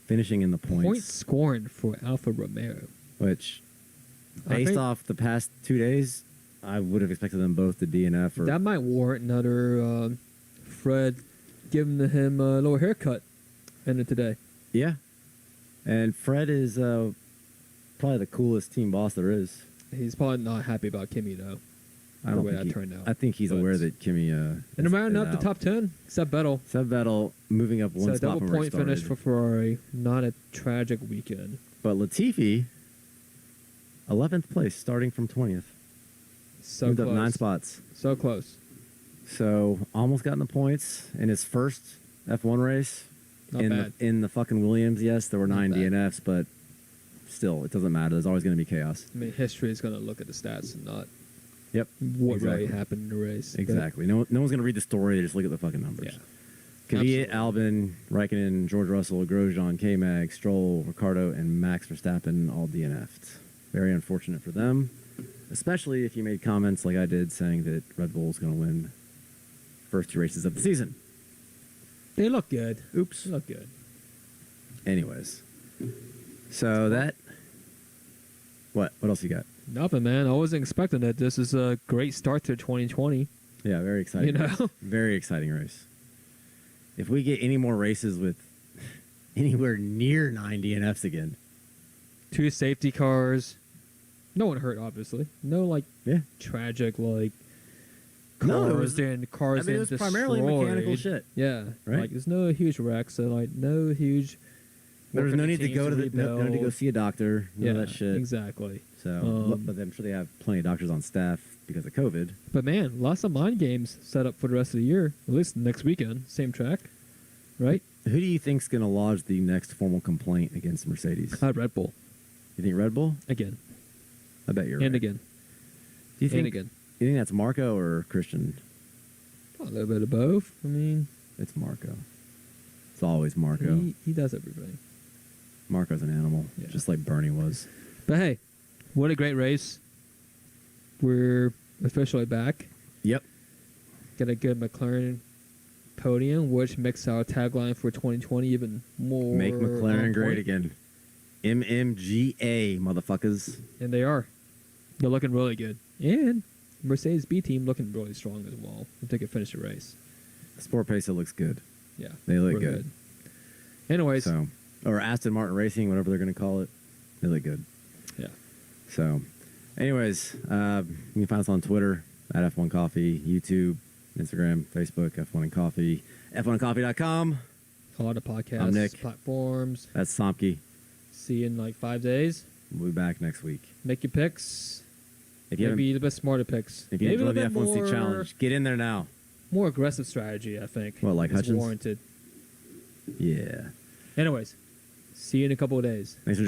finishing in the Point points. scoring for Alfa Romeo. Which, I based think- off the past 2 days, I would have expected them both to DNF. Or That might warrant another Fred giving him a little haircut ended today. yeah, and Fred is probably the coolest team boss there is. He's probably not happy about Kimmy though. I The don't way think that he- turned out. I think he's But- aware that Kimmy. And is around up the out. top 10, except Vettel. Seb Vettel moving up one So a spot double from where he point finish started. for Ferrari. Not a tragic weekend. But Latifi, 11th place, starting from 20th. So Moved close. up 9 spots. So close. So almost got in the points in his first F1 race. Not in bad. in the fucking Williams, yes, there were Not 9 bad. DNFs, but still, it doesn't matter. There's always going to be chaos. I mean, history is going to look at the stats and not Yep. what Exactly. really happened in the race. Exactly. No one's going to read the story. They just look at the fucking numbers. Yeah. Kvyat, Absolutely. Albon, Raikkonen, George Russell, Grosjean, K-Mag, Stroll, Ricardo, and Max Verstappen all DNF'd. Very unfortunate for them, especially if you made comments like I did saying that Red Bull's going to win first 2 races of the season. They look good. Oops. They look good. Anyways, so that. What else you got? Nothing, man. I wasn't expecting it. This is a great start to 2020. Yeah, very exciting. You know? race. Very exciting race. If we get any more races with anywhere near 9 DNFs again, 2 safety cars. No one hurt, obviously. No, like, yeah. tragic, like, No, it cars was- and cars I mean, it and was primarily mechanical destroyed. shit. Yeah. Right? Like, there's no huge wrecks. So, like, no huge There was no need to teams go to the rebuild. no need to go see a doctor. None of that shit. Exactly. So, but I'm sure they have plenty of doctors on staff because of COVID. But man, lots of mind games set up for the rest of the year. At least next weekend, same track, right? Who do you think's going to lodge the next formal complaint against Mercedes? Red Bull You think Red Bull? again I bet you're and right. again Do you think? and again. You think that's Marco or Christian? A little bit of both. I mean, It's Marco. It's always Marco. he does everything. Marco's an animal, Yeah. just like Bernie was. But hey, what a great race! We're officially back. Yep. Got a good McLaren podium, which makes our tagline for 2020 even more. Make McLaren on great point. again. MMGA, motherfuckers. And they are. They're looking really good. And Mercedes B team looking really strong as well. If they can finish the race. Sport Pacer looks good. Yeah. They look we're good. Anyways. So, or Aston Martin Racing, whatever they're going to call it. They look good. Yeah. So, anyways, you can find us on Twitter at F1 Coffee, YouTube, Instagram, Facebook, F1 and Coffee, F1coffee.com. A lot of podcasts, I'm Nick. platforms. That's Somke. See you in like 5 days. We'll be back next week. Make your picks. If you Maybe the best smarter picks. if you Maybe enjoy a the bit F1C more- challenge, get in there now. More aggressive strategy, I think. What, like is Hutchins? warranted. Yeah. Anyways, see you in a couple of days. Thanks for joining.